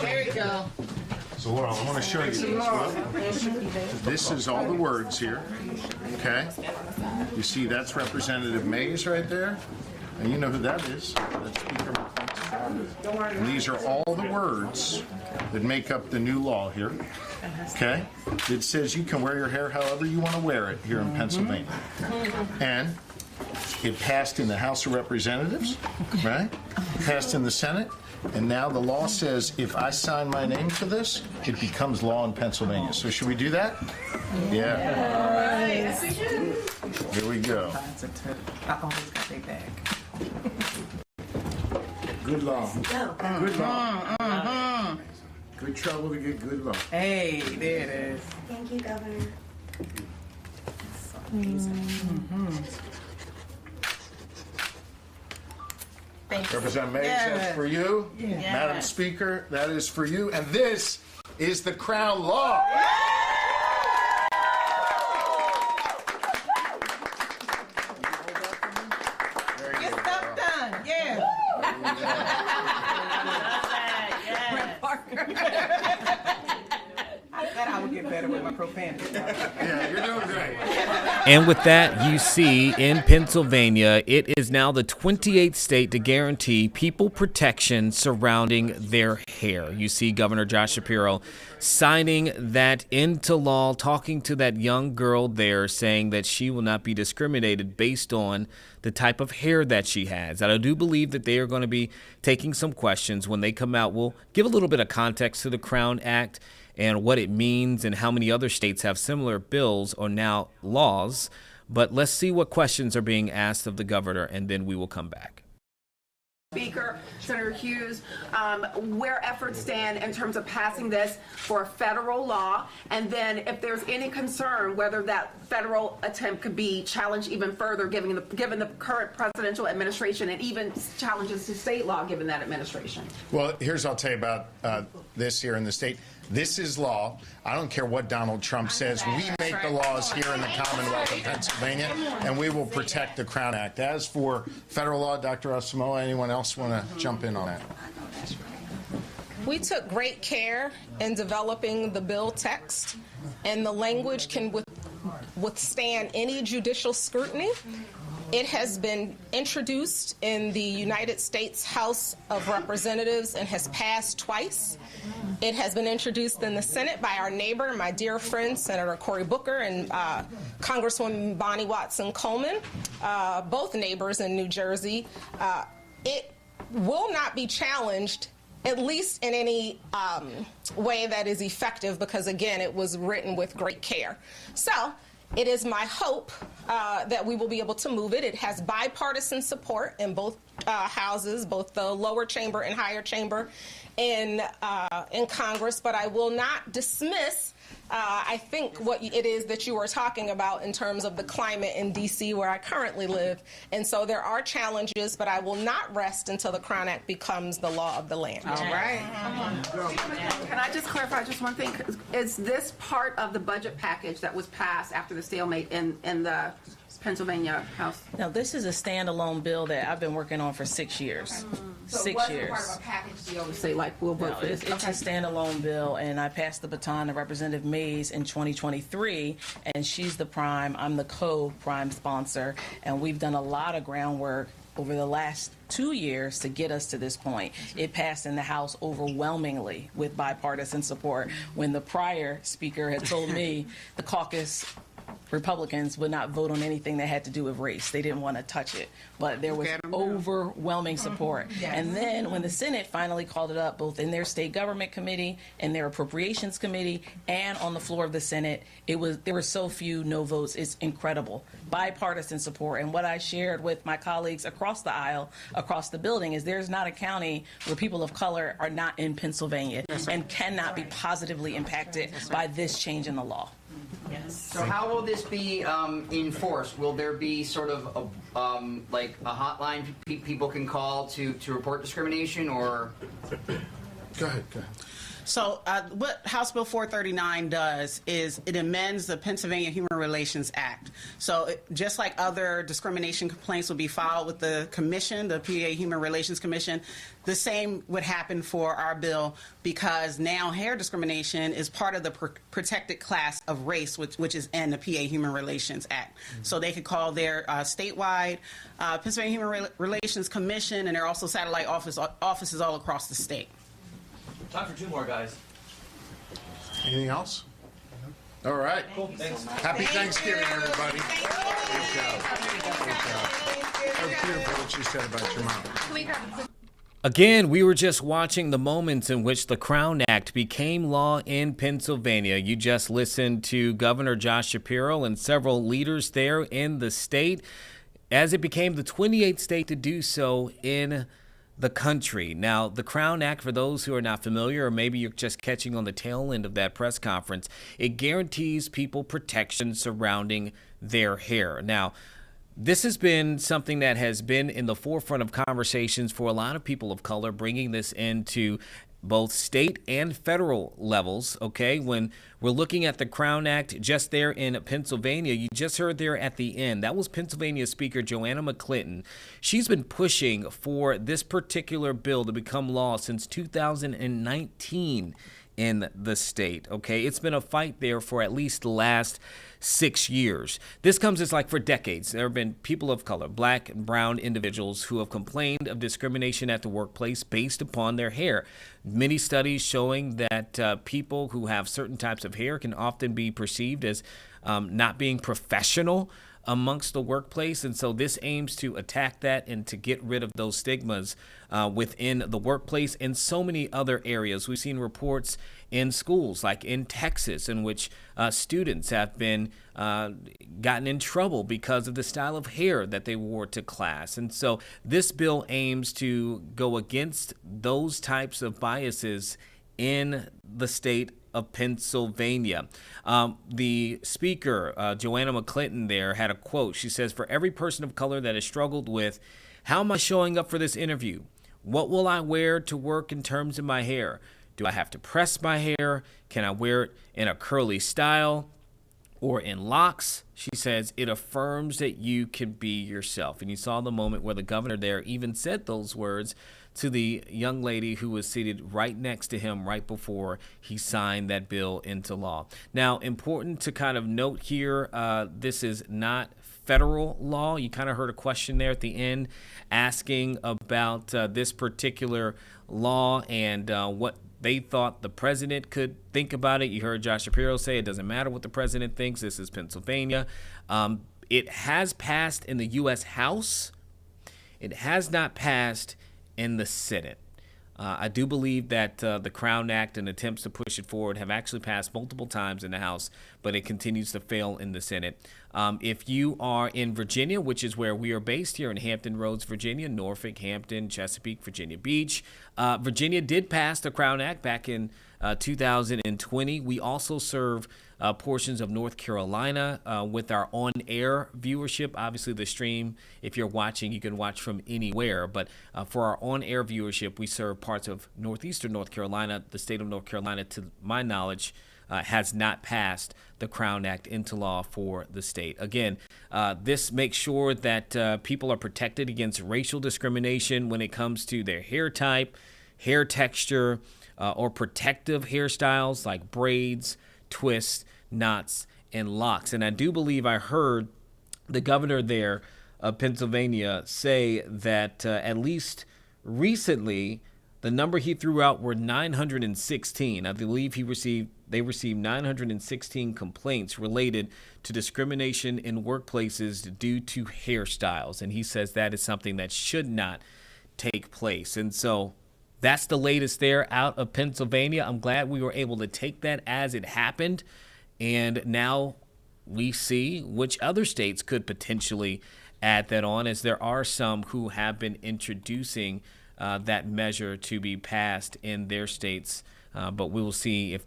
There we go. So Laurel, I want to show you this. This is all the words here, okay? You see that's Representative Mays right there, and you know who that is. That's Speaker McClinton. And these are all the words that make up the new law here, okay? It says you can wear your hair however you want to wear it here in Pennsylvania. And it passed in the House of Representatives, right? Passed in the Senate. And now the law says if I sign my name to this, it becomes law in Pennsylvania. So should we do that? Yeah. Here we go. I always got their back. Good law. Good law. Good trouble to get good law. Hey, there it is. Thank you, Governor. Representative Mays, that's for you. Yes. Madam Speaker, that is for you. And this is the Crown Law. Get stuff done. Yeah. I bet I would get better with my profanity. Yeah, you're doing great. And with that, you see, in Pennsylvania, it is now the 28th state to guarantee people protection surrounding their hair. You see Governor Josh Shapiro signing that into law, talking to that young girl there, saying that she will not be discriminated based on the type of hair that she has. And I do believe that they are going to be taking some questions when they come out. We'll give a little bit of context to the Crown Act and what it means and how many other states have similar bills or now laws. But let's see what questions are being asked of the governor, and then we will come back. Speaker, Senator Hughes, where efforts stand in terms of passing this for a federal law, and then if there's any concern whether that federal attempt could be challenged even further given the current presidential administration, and even challenges to state law given that administration. Well, I'll tell you about this here in the state. This is law. I don't care what Donald Trump says. We make the laws here in the Commonwealth of Pennsylvania, and we will protect the Crown Act. As for federal law, Dr. Asamoah, anyone else want to jump in on that? We took great care in developing the bill text, and the language can withstand any judicial scrutiny. It has been introduced in the United States House of Representatives and has passed twice. It has been introduced in the Senate by our neighbor, my dear friend, Senator Cory Booker and Congresswoman Bonnie Watson Coleman, both neighbors in New Jersey. It will not be challenged, at least in any way that is effective, because, again, it was written with great care. So it is my hope that we will be able to move it. It has bipartisan support in both houses, both the lower chamber and higher chamber in Congress, but I will not dismiss I think what it is that you are talking about in terms of the climate in D.C., where I currently live. And so there are challenges, but I will not rest until the Crown Act becomes the law of the land. All right. Can I just clarify just one thing? Is this part of the budget package that was passed after the stalemate in the Pennsylvania House? Now, this is a standalone bill that I've been working on for 6 years. So 6 it wasn't years. part of a package deal to say, like, we'll vote No, for this? it's a standalone bill, and I passed the baton to Representative Mays in 2023, and she's the prime, I'm the co-prime sponsor, and we've done a lot of groundwork over the last 2 years to get us to this point. It passed in the House overwhelmingly with bipartisan support when the prior speaker had told me the caucus Republicans would not vote on anything that had to do with race. They didn't want to touch it. But there was overwhelming support. And then when the Senate finally called it up, both in their state government committee and their appropriations committee and on the floor of the Senate, there were so few no votes. It's incredible. Bipartisan support. And what I shared with my colleagues across the aisle, across the building, is there's not a county where people of color are not in Pennsylvania and cannot be positively impacted by this change in the law. So how will this be enforced? Will there be sort of like a hotline people can call to report discrimination, or? Go ahead. So what House Bill 439 does is it amends the Pennsylvania Human Relations Act. So just like other discrimination complaints would be filed with the commission, the PA Human Relations Commission, the same would happen for our bill, because now hair discrimination is part of the protected class of race, which is in the PA Human Relations Act. So they could call their statewide Pennsylvania Human Relations Commission, and there are also satellite offices all across the state. Time for two more, guys. Anything else? All right. Cool. Thanks. Happy Thanksgiving, everybody. Good job. That was beautiful what you said about your mom. Again, we were just watching the moments in which the Crown Act became law in Pennsylvania. You just listened to Governor Josh Shapiro and several leaders there in the state as it became the 28th state to do so in the country. Now, the Crown Act, for those who are not familiar, or maybe you're just catching on the tail end of that press conference, it guarantees people protection surrounding their hair. Now, this has been something that has been in the forefront of conversations for a lot of people of color, bringing this into both state and federal levels, okay? When we're looking at the Crown Act just there in Pennsylvania, you just heard there at the end, that was Pennsylvania Speaker Joanna McClinton. She's been pushing for this particular bill to become law since 2019 in the state, okay? It's been a fight there for at least the last 6 years. This comes as like for decades. There have been people of color, black and brown individuals who have complained of discrimination at the workplace based upon their hair. Many studies showing that people who have certain types of hair can often be perceived as not being professional amongst the workplace. And so this aims to attack that and to get rid of those stigmas within the workplace and so many other areas. We've seen reports in schools, like in Texas, in which students have been gotten in trouble because of the style of hair that they wore to class. And so this bill aims to go against those types of biases in the state of Pennsylvania. The speaker, Joanna McClinton there, had a quote. She says, "For every person of color that has struggled with, how am I showing up for this interview? What will I wear to work in terms of my hair? Do I have to press my hair? Can I wear it in a curly style? or in locks. She says it affirms that you can be yourself. And you saw the moment where the governor there even said those words to the young lady who was seated right next to him right before he signed that bill into law. Now, important to kind of note here, this is not federal law. You kind of heard a question there at the end asking about this particular law and what they thought the president could think about it. You heard Josh Shapiro say it doesn't matter what the president thinks. This is Pennsylvania. It has passed in the U.S. House. It has not passed in the Senate. I do believe that the Crown Act and attempts to push it forward have actually passed multiple times in the House, but it continues to fail in the Senate. If you are in Virginia, which is where we are based here in Hampton Roads, Virginia, Norfolk, Hampton, Chesapeake, Virginia Beach, Virginia did pass the Crown Act back in 2020. We also serve portions of North Carolina with our on-air viewership. Obviously, the stream, if you're watching, you can watch from anywhere. But for our on-air viewership, we serve parts of northeastern North Carolina. The state of North Carolina, to my knowledge, has not passed the Crown Act into law for the state. Again, this makes sure that people are protected against racial discrimination when it comes to their hair type, hair texture, or protective hairstyles like braids, twists, knots, and locks. And I do believe I heard the governor there of Pennsylvania say that at least recently, the number he threw out were 916. I believe they received 916 complaints related to discrimination in workplaces due to hairstyles. And he says that is something that should not take place. And so that's the latest there out of Pennsylvania. I'm glad we were able to take that as it happened. And now we see which other states could potentially add that on, as there are some who have been introducing that measure to be passed in their states. But we will see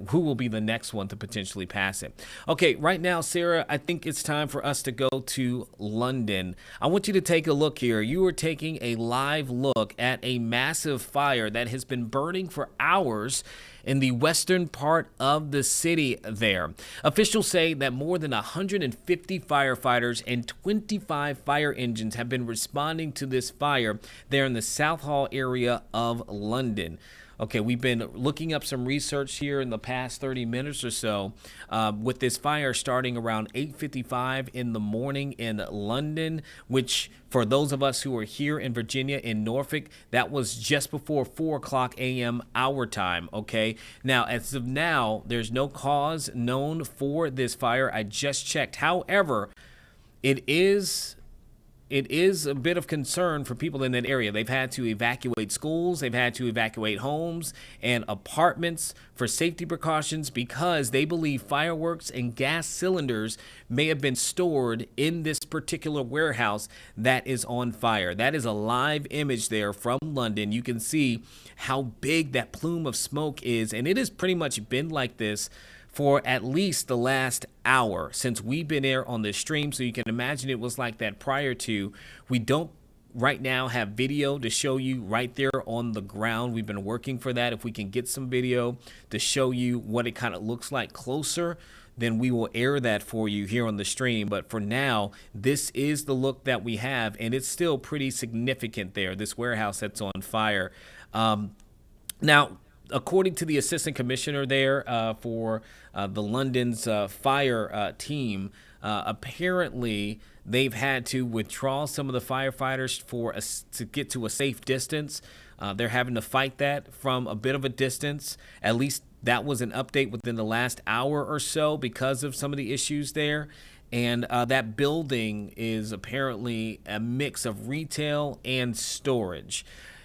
who will be the next one to potentially pass it. Okay, right now, Sarah, I think it's time for us to go to London. I want you to take a look here. You are taking a live look at a massive fire that has been burning for hours in the western part of the city there. Officials say that more than 150 firefighters and 25 fire engines have been responding to this fire there in the Southall area of London. Okay, we've been looking up some research here in the past 30 minutes or so with this fire starting around 8:55 in the morning in London, which for those of us who are here in Virginia, in Norfolk, that was just before 4 o'clock a.m. our time, okay? Now, as of now, there's no cause known for this fire. I just checked. However, it is a bit of concern for people in that area. They've had to evacuate schools, they've had to evacuate homes and apartments for safety precautions because they believe fireworks and gas cylinders may have been stored in this particular warehouse that is on fire. That is a live image there from London. You can see how big that plume of smoke is, and it has pretty much been like this for at least the last hour since we've been there on this stream. So you can imagine it was like that prior to. We don't right now have video to show you right there on the ground. We've been working for that. If we can get some video to show you what it kind of looks like closer, then we will air that for you here on the stream. But for now, this is the look that we have, and it's still pretty significant there, this warehouse that's on fire. Now, according to the assistant commissioner there for the London's fire team, apparently they've had to withdraw some of the firefighters to get to a safe distance. They're having to fight that from a bit of a distance. At least that was an update within the last hour or so because of some of the issues there. And that building is apparently a mix of retail and storage.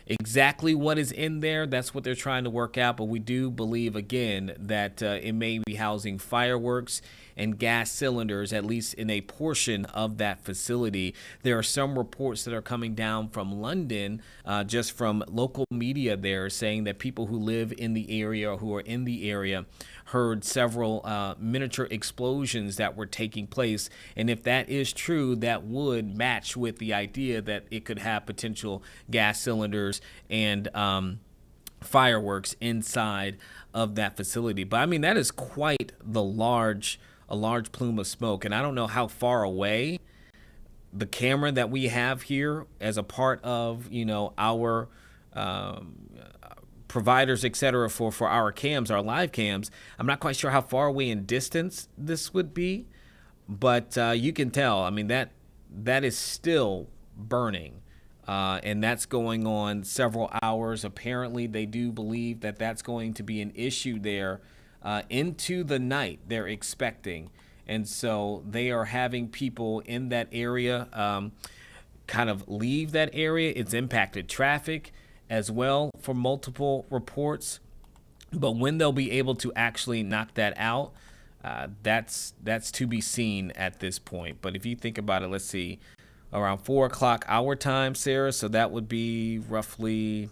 Exactly what is in there, that's what they're trying to work out. But we do believe, again, that it may be housing fireworks and gas cylinders, at least in a portion of that facility. There are some reports that are coming down from London, just from local media there, saying that people who live in the area or who are in the area heard several miniature explosions that were taking place. And if that is true, that would match with the idea that it could have potential gas cylinders and fireworks inside of that facility. But I mean, that is quite the large a large plume of smoke. And I don't know how far away the camera that we have here as a part of, our providers, et cetera, for our cams, our live cams. I'm not quite sure how far away in distance this would be, but you can tell. I mean, that is still burning, and that's going on several hours. Apparently, they do believe that that's going to be an issue there into the night, they're expecting. And so they are having people in that area kind of leave that area. It's impacted traffic as well for multiple reports. But when they'll be able to actually knock that out, that's to be seen at this point. But if you think about it, let's see, around 4 o'clock our time, Sarah, so that would be roughly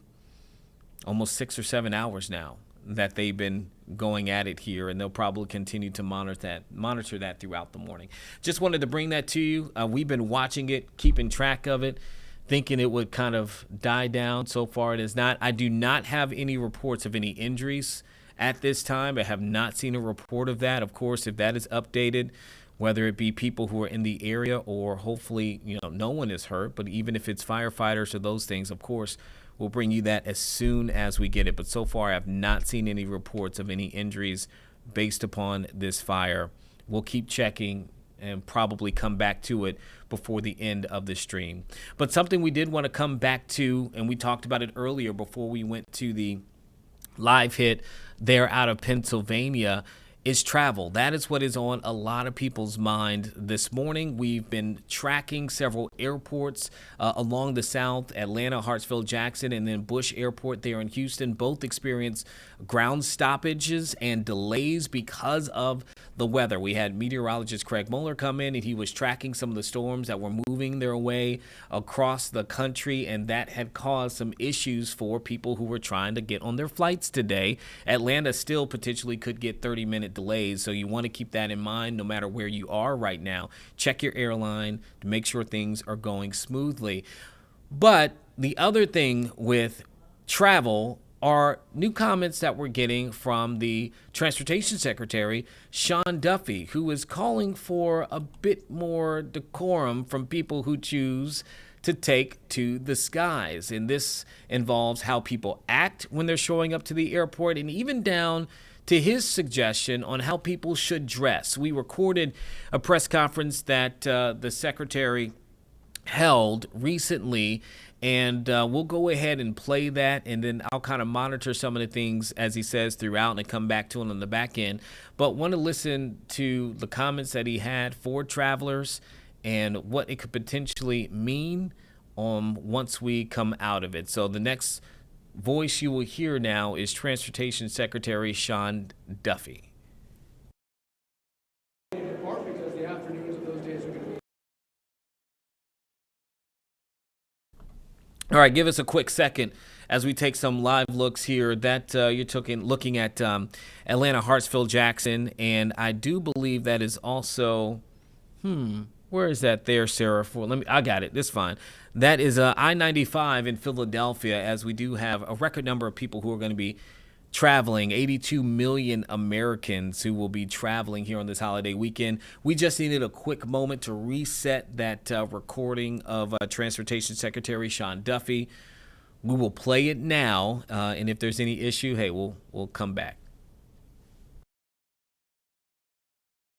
almost 6 or 7 hours now that they've been going at it here, and they'll probably continue to monitor that throughout the morning. Just wanted to bring that to you. We've been watching it, keeping track of it, thinking it would kind of die down. So far it is not. I do not have any reports of any injuries at this time. I have not seen a report of that. Of course, if that is updated, whether it be people who are in the area or hopefully, no one is hurt, but even if it's firefighters or those things, of course, we'll bring you that as soon as we get it. But so far, I have not seen any reports of any injuries based upon this fire. We'll keep checking and probably come back to it before the end of the stream. But something we did want to come back to, and we talked about it earlier before we went to the live hit there out of Pennsylvania, is travel. That is what is on a lot of people's mind this morning. We've been tracking several airports along the south, Atlanta, Hartsfield, Jackson, and then Bush Airport there in Houston. Both experienced ground stoppages and delays because of the weather. We had meteorologist Craig Muller come in, and he was tracking some of the storms that were moving their way across the country, and that had caused some issues for people who were trying to get on their flights today. Atlanta still potentially could get 30-minute delays, so you want to keep that in mind no matter where you are right now. Check your airline to make sure things are going smoothly. But the other thing with travel are new comments that we're getting from the Transportation Secretary, Sean Duffy, who is calling for a bit more decorum from people who choose to take to the skies. And this involves how people act when they're showing up to the airport, and even down to his suggestion on how people should dress. We recorded a press conference that the secretary held recently, and we'll go ahead and play that, and then I'll kind of monitor some of the things, as he says, throughout and come back to him on the back end. But want to listen to the comments that he had for travelers and what it could potentially mean once we come out of it. So the next voice you will hear now is Transportation Secretary Sean Duffy. Because the afternoons of those days are going to be. All right, give us a quick second as we take some live looks here that you're looking at Atlanta, Hartsfield, Jackson, and I do believe that is also, where is that there, Sarah? I got it. That's fine. That is I-95 in Philadelphia, as we do have a record number of people who are going to be traveling, 82 million Americans who will be traveling here on this holiday weekend. We just needed a quick moment to reset that recording of Transportation Secretary Sean Duffy. We will play it now, and if there's any issue, hey, we'll come back.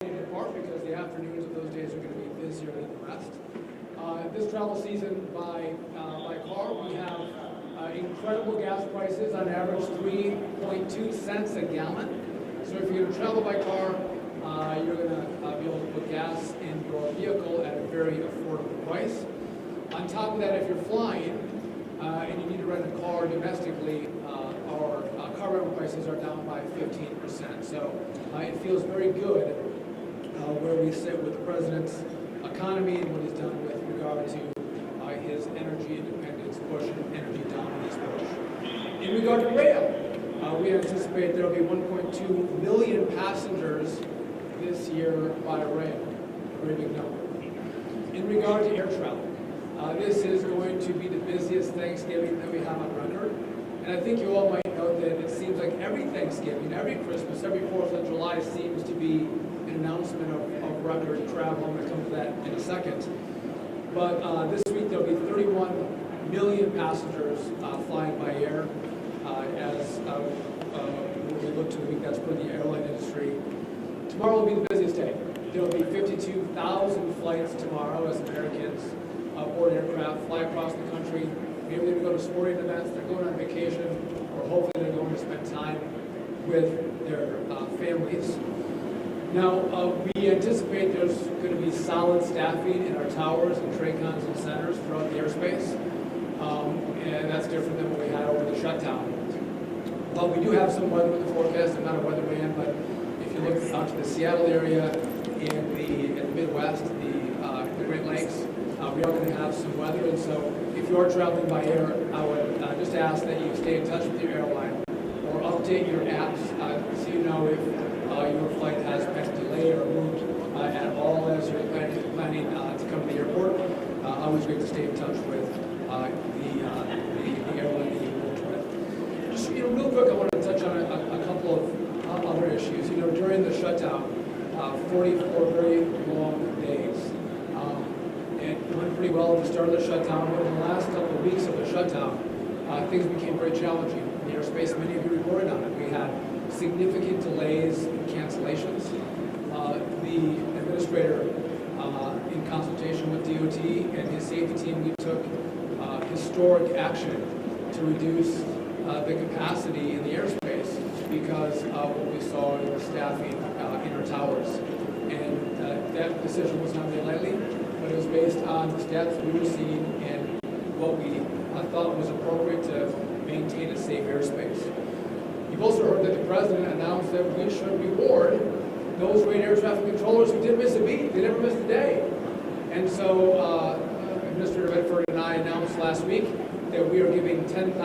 Because the afternoons of those days are going to be busier than the rest. This travel season by car, we have incredible gas prices, on average 3.2 cents a gallon. So if you're going to travel by car, you're going to be able to put gas in your vehicle at a very affordable price. On top of that, if you're flying and you need to rent a car domestically, our car rental prices are down by 15%. So it feels very good where we sit with the president's economy and what he's done with regard to his energy independence push and energy dominance push. In regard to rail, we anticipate there will be 1.2 million passengers this year by rail, a very big number. In regard to air travel, this is going to be the busiest Thanksgiving that we have on record. And I think you all might note that it seems like every Thanksgiving, every Christmas, every 4th of July seems to be an an announcement of record travel. I'm going to come to that in a second. But this week there'll be 31 million passengers flying by air as we look to the week that's for the airline industry. Tomorrow will be the busiest day. There will be 52,000 flights tomorrow as Americans board aircraft, fly across the country. Maybe they're going to sporting events, they're going on vacation, or hopefully they're going to spend time with their families. Now, we anticipate there's going to be solid staffing in our towers and TRACONs and centers throughout the airspace, and that's different than what we had over the shutdown. But we do have some weather in the forecast. I'm not a weatherman, but if you look out to the Seattle area, in the Midwest, the Great Lakes, we are going to have some weather. And so if you are traveling by air, I would just ask that you stay in touch with your airline or update your apps so you know if your flight has been delayed or moved at all as you're planning to come to the airport. Always great to stay in touch with the airline that you worked with. Just real quick, I want to touch on a couple of other issues. During the shutdown, 44 very long days. It went pretty well at the start of the shutdown, but in the last couple of weeks of the shutdown, things became very challenging. In the airspace, many of you reported on it. We had significant delays and cancellations. The administrator, in consultation with DOT and his safety team, we took historic action to reduce the capacity in the airspace because of what we saw in the staffing in our towers. And that decision was not made lightly, but it was based on the stats we were seeing and what we thought was appropriate to maintain a safe airspace. You've also heard that the president announced that we should reward those great air traffic controllers who didn't miss a beat. They never missed a day. And so Administrator Bedford and I announced last week that we are giving $10,000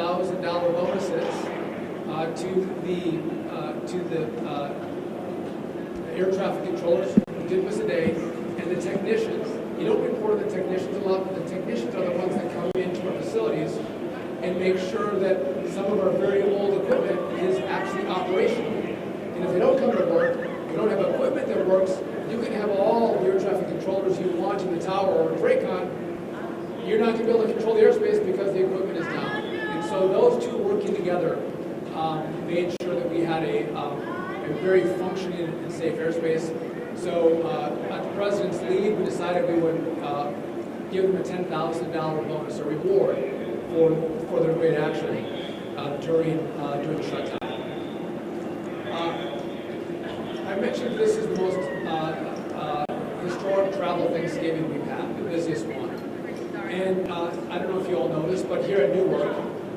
bonuses to the air traffic controllers who didn't miss a day, and the technicians. You don't report the technicians a lot, but the technicians are the ones that come into our facilities and make sure that some of our very old equipment is actually operational. And if they don't come to work, you don't have equipment that works, you can have all the air traffic controllers you want in the tower or a TRACON, you're not going to be able to control the airspace because the equipment is down. And so those two working together made sure that we had a very functioning and safe airspace. So at the President's lead, we decided we would give them a $10,000 bonus, a reward for their great action during the shutdown. I mentioned this is the most historic travel Thanksgiving we've had, the busiest one. And I don't know if you all know this, but here at Newark,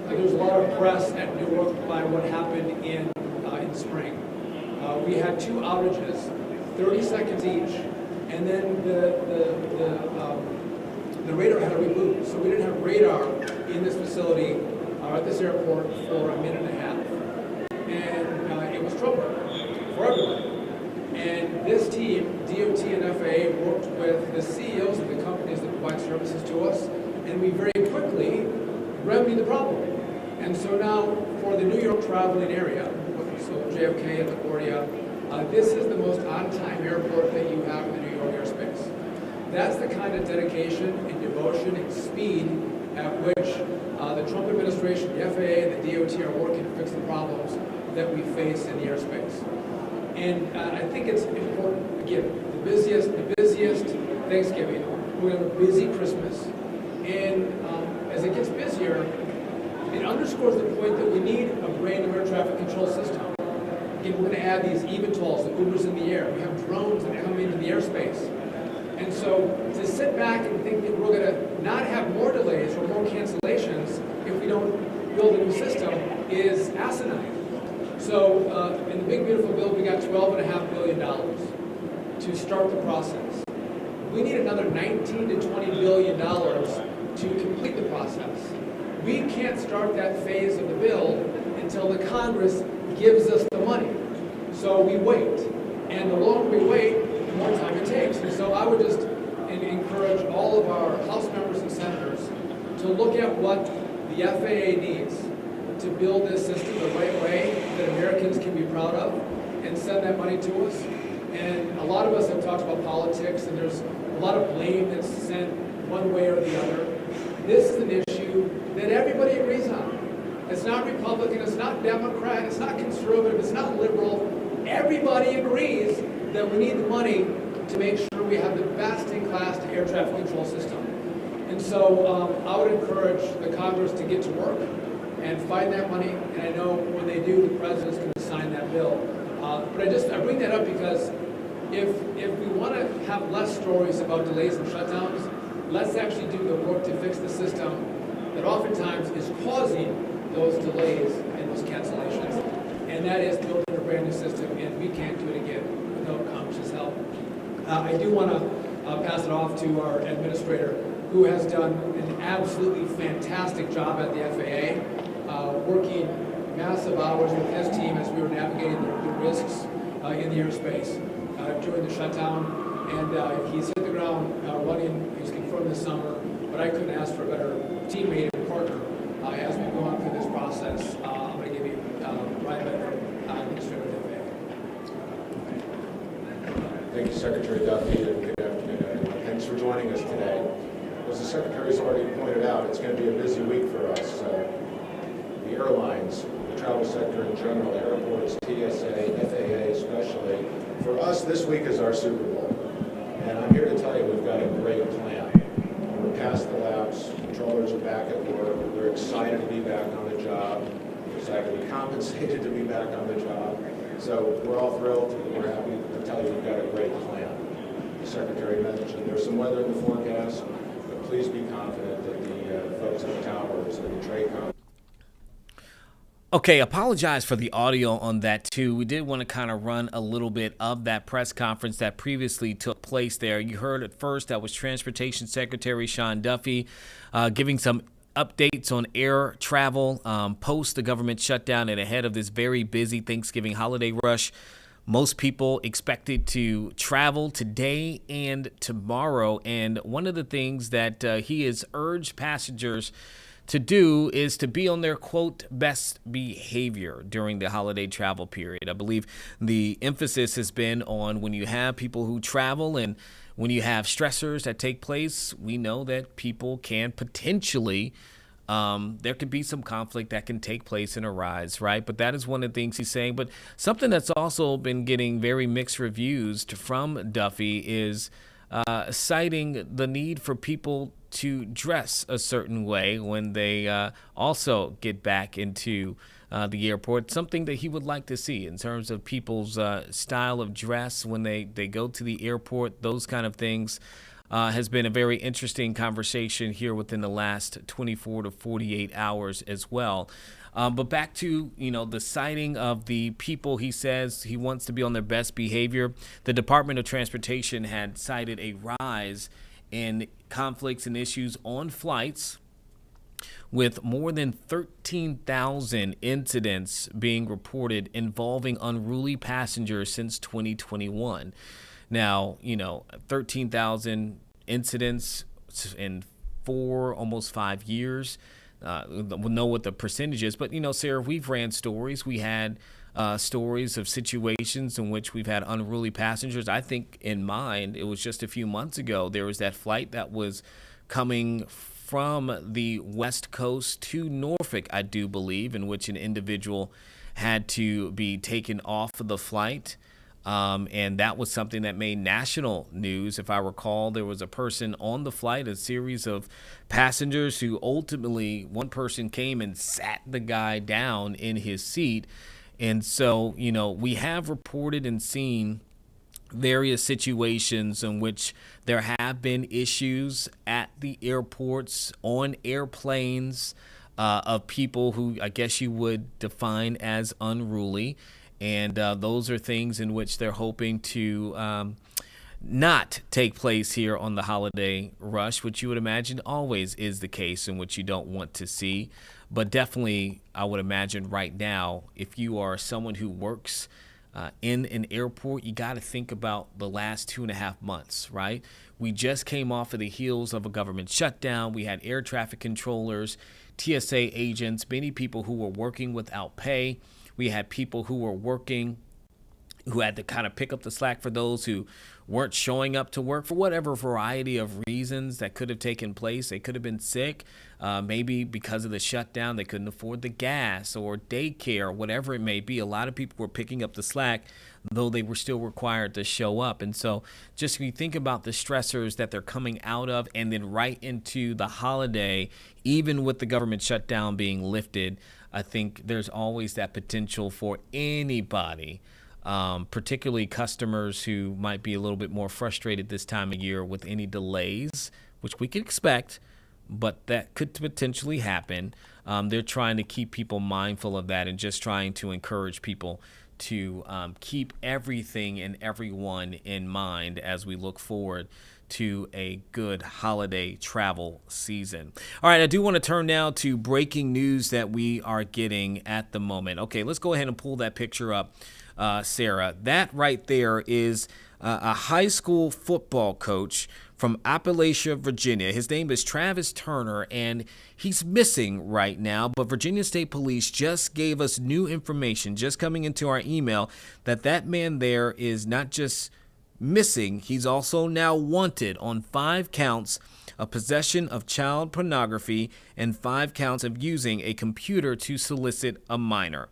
there was a lot of press at Newark by what happened in spring. We had two outages, 30 seconds each, and then the radar had to reboot. So we didn't have radar in this facility at this airport for a minute and a half. And it was trouble for everyone. And this team, DOT and FAA, worked with the CEOs of the companies that provide services to us, and we very quickly remedied the problem. And so now, for the New York traveling area, so JFK and LaGuardia, this is the most on-time airport that you have in the New York airspace. That's the kind of dedication and devotion and speed at which the Trump administration, the FAA, and the DOT are working to fix the problems that we face in the airspace. And I think it's important, again, the busiest Thanksgiving, we're going to have a busy Christmas. And as it gets busier, it underscores the point that we need a brand new air traffic control system. Again, we're going to add these eVTOLs, the Ubers in the air. We have drones that come into the airspace. And so to sit back and think that we're going to not have more delays or more cancellations if we don't build a new system is asinine. So in the big beautiful bill, we got $12.5 billion to start the process. We need another $19 to $20 billion to complete the process. We can't start that phase of the bill until the Congress gives us the money. So we wait. And the longer we wait, the more time it takes. And so I would just encourage all of our House members and senators to look at what the FAA needs to build this system the right way that Americans can be proud of and send that money to us. And a lot of us have talked about politics, and there's a lot of blame that's sent one way or the other. This is an issue that everybody agrees on. It's not Republican, it's not Democrat, it's not conservative, it's not liberal. Everybody agrees that we need the money to make sure we have the best-in-class air traffic control system. And so I would encourage the Congress to get to work and find that money. And I know when they do, the president's going to sign that bill. But I bring that up because if we want to have less stories about delays and shutdowns, let's actually do the work to fix the system that oftentimes is causing those delays and those cancellations. And that is building a brand new system, and we can't do it again without Congress's help. I do want to pass it off to our administrator, who has done an absolutely fantastic job at the FAA, working massive hours with his team as we were navigating the risks in the airspace during the shutdown. And he's hit the ground running. He's confirmed this summer, but I couldn't ask for a better teammate and partner as we've gone through this process. I'm going to give you Ryan Bedford, Administrator of the FAA. Thank you, Secretary Duffy, and good afternoon, everyone. Thanks for joining us today. As the Secretary's already pointed out, it's going to be a busy week for us. The airlines, the travel sector in general, airports, TSA, FAA especially. For us, this week is our Super Bowl. And I'm here to tell you we've got a great plan. We're past the laps. Controllers are back at work. We're excited to be back on the job. We're excited to be compensated to be back on the job. So we're all thrilled. We're happy to tell you we've got a great plan. The Secretary mentioned there's some weather in the forecast, but please be confident that the folks at the towers and the TRACON. Okay, apologize for the audio on that too. We did want to kind of run a little bit of that press conference that previously took place there. You heard at first that was Transportation Secretary Sean Duffy giving some updates on air travel post the government shutdown and ahead of this very busy Thanksgiving holiday rush. Most people expected to travel today and tomorrow. And one of the things that he has urged passengers to do is to be on their, quote, best behavior during the holiday travel period. I believe the emphasis has been on when you have people who travel and when you have stressors that take place, we know that people can potentially, there could be some conflict that can take place and arise, right? But that is one of the things he's saying. But something that's also been getting very mixed reviews from Duffy is citing the need for people to dress a certain way when they also get back into the airport, something that he would like to see in terms of people's style of dress when they go to the airport. Those kind of things has been a very interesting conversation here within the last 24 to 48 hours as well. But back to, the citing of the people he says he wants to be on their best behavior. The Department of Transportation had cited a rise in conflicts and issues on flights, with more than 13,000 incidents being reported involving unruly passengers since 2021. Now, 13,000 incidents in almost 5 years. We'll know what the percentage is. But, Sarah, we've ran stories. We had stories of situations in which we've had unruly passengers. I think in mind, it was just a few months ago, there was that flight that was coming from the West Coast to Norfolk, I do believe, in which an individual had to be taken off of the flight. And that was something that made national news. If I recall, there was a person on the flight, a series of passengers who ultimately, one person came and sat the guy down in his seat. And so, we have reported and seen various situations in which there have been issues at the airports, on airplanes, of people who I guess you would define as unruly. And those are things in which they're hoping to not take place here on the holiday rush, which you would imagine always is the case and which you don't want to see. But definitely, I would imagine right now, if you are someone who works in an airport, you got to think about the last 2.5 months, right? We just came off of the heels of a government shutdown. We had air traffic controllers, TSA agents, many people who were working without pay. We had people who were working who had to kind of pick up the slack for those who weren't showing up to work for whatever variety of reasons that could have taken place. They could have been sick, maybe because of the shutdown. They couldn't afford the gas or daycare, whatever it may be. A lot of people were picking up the slack, though they were still required to show up. And so just when you think about the stressors that they're coming out of and then right into the holiday, even with the government shutdown being lifted, I think there's always that potential for anybody, particularly customers who might be a little bit more frustrated this time of year with any delays, which we could expect, but that could potentially happen. They're trying to keep people mindful of that and just trying to encourage people to keep everything and everyone in mind as we look forward to a good holiday travel season. All right, I do want to turn now to breaking news that we are getting at the moment. Okay, let's go ahead and pull that picture up. Sarah, that right there is a high school football coach from Appalachia, Virginia. His name is Travis Turner, and he's missing right now. But Virginia State Police just gave us new information, just coming into our email, that man there is not just missing, he's also now wanted on 5 counts of possession of child pornography and 5 counts of using a computer to solicit a minor.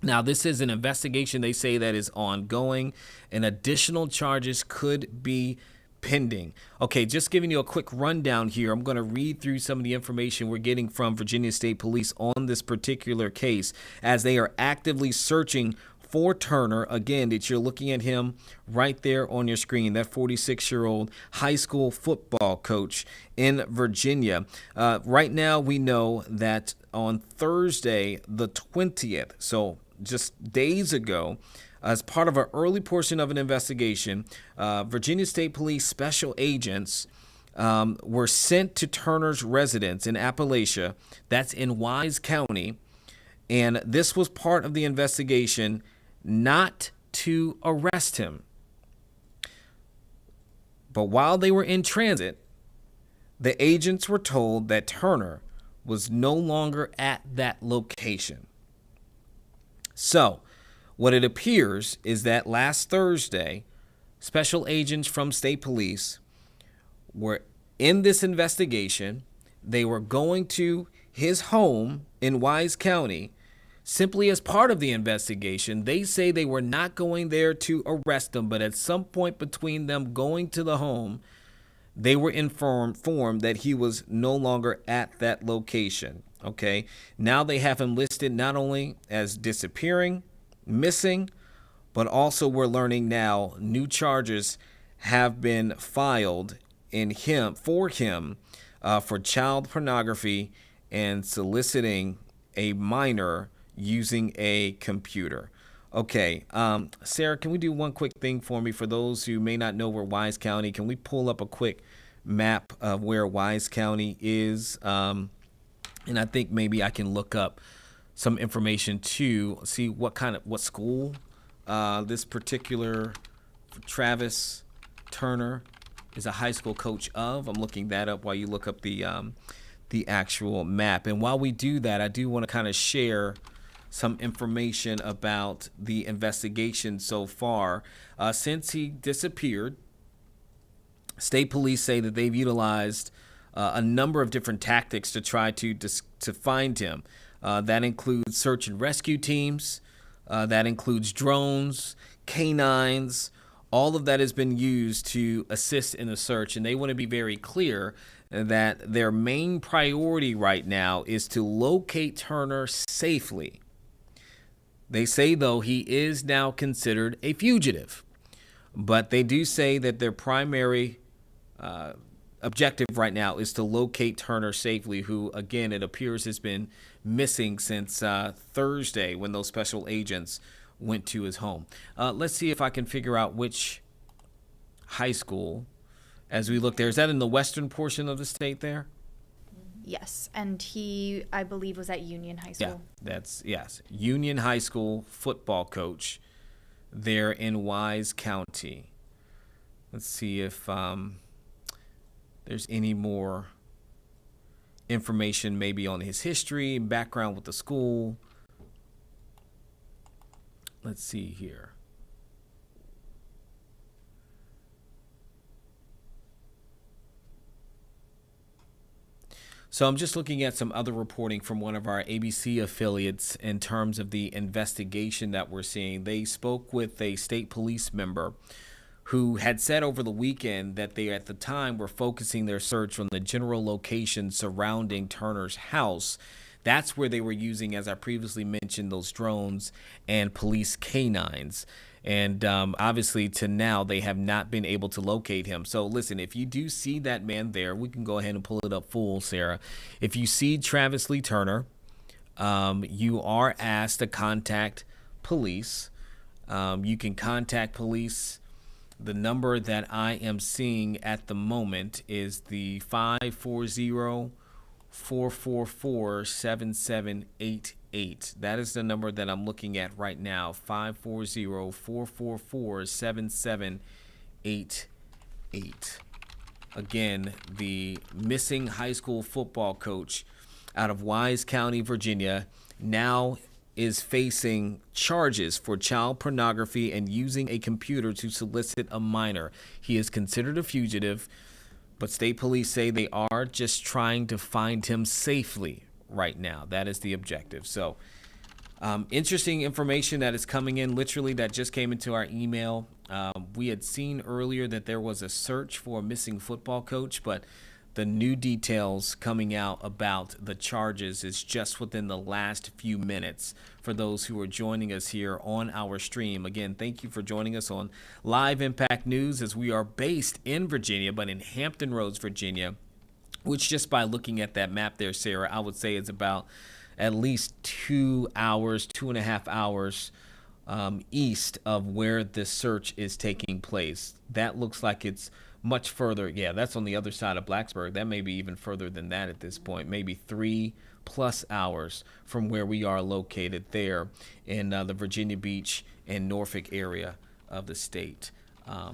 Now, this is an investigation they say that is ongoing, and additional charges could be pending. Okay, just giving you a quick rundown here. I'm going to read through some of the information we're getting from Virginia State Police on this particular case as they are actively searching for Turner. Again, that you're looking at him right there on your screen, that 46-year-old high school football coach in Virginia. Right now, we know that on Thursday, the 20th, so just days ago, as part of an early portion of an investigation, Virginia State Police special agents were sent to Turner's residence in Appalachia, that's in Wise County, and this was part of the investigation not to arrest him. But while they were in transit, the agents were told that Turner was no longer at that location. So, what it appears is that last Thursday, special agents from state police were in this investigation. They were going to his home in Wise County simply as part of the investigation. They say they were not going there to arrest him, but at some point between them going to the home, they were informed that he was no longer at that location. Okay, now they have him listed not only as disappearing, missing, but also we're learning now new charges have been filed for him for child pornography and soliciting a minor using a computer. Okay, Sarah, can we do one quick thing for me? For those who may not know where Wise County, can we pull up a quick map of where Wise County is? And I think maybe I can look up some information to see what school this particular Travis Turner is a high school coach of. I'm looking that up while you look up the actual map. And while we do that, I do want to kind of share some information about the investigation so far. Since he disappeared, state police say that they've utilized a number of different tactics to try to find him. That includes search and rescue teams. That includes drones, canines. All of that has been used to assist in the search, and they want to be very clear that their main priority right now is to locate Turner safely. They say, though, he is now considered a fugitive, but they do say that their primary objective right now is to locate Turner safely, who, again, it appears has been missing since Thursday when those special agents went to his home. Let's see if I can figure out which high school as we look there. Is that in the western portion of the state there? Yes, and he, I believe, was at Union High School. Yeah, yes. Union High School football coach there in Wise County. Let's see if there's any more information maybe on his history, background with the school. Let's see here. So I'm just looking at some other reporting from one of our ABC affiliates in terms of the investigation that we're seeing. They spoke with a state police member who had said over the weekend that they at the time were focusing their search on the general location surrounding Turner's house. That's where they were using, as I previously mentioned, those drones and police canines. And obviously to now, they have not been able to locate him. So listen, if you do see that man there, we can go ahead and pull it up full, Sarah. If you see Travis Lee Turner, you are asked to contact police. You can contact police. The number that I am seeing at the moment is the 540-444-7788. That is the number that I'm looking at right now, 540-444-7788. Again, the missing high school football coach out of Wise County, Virginia, now is facing charges for child pornography and using a computer to solicit a minor. He is considered a fugitive, but state police say they are just trying to find him safely right now. That is the objective. So interesting information that is coming in, literally, that just came into our email. We had seen earlier that there was a search for a missing football coach, but the new details coming out about the charges is just within the last few minutes for those who are joining us here on our stream. Again, thank you for joining us on Live Impact News, as we are based in Virginia, but in Hampton Roads, Virginia, which just by looking at that map there, Sarah, I would say is about at least 2 hours, 2.5 hours east of where this search is taking place. That looks like it's much further. Yeah, that's on the other side of Blacksburg. That may be even further than that at this point, maybe 3+ hours from where we are located there in the Virginia Beach and Norfolk area of the state. Let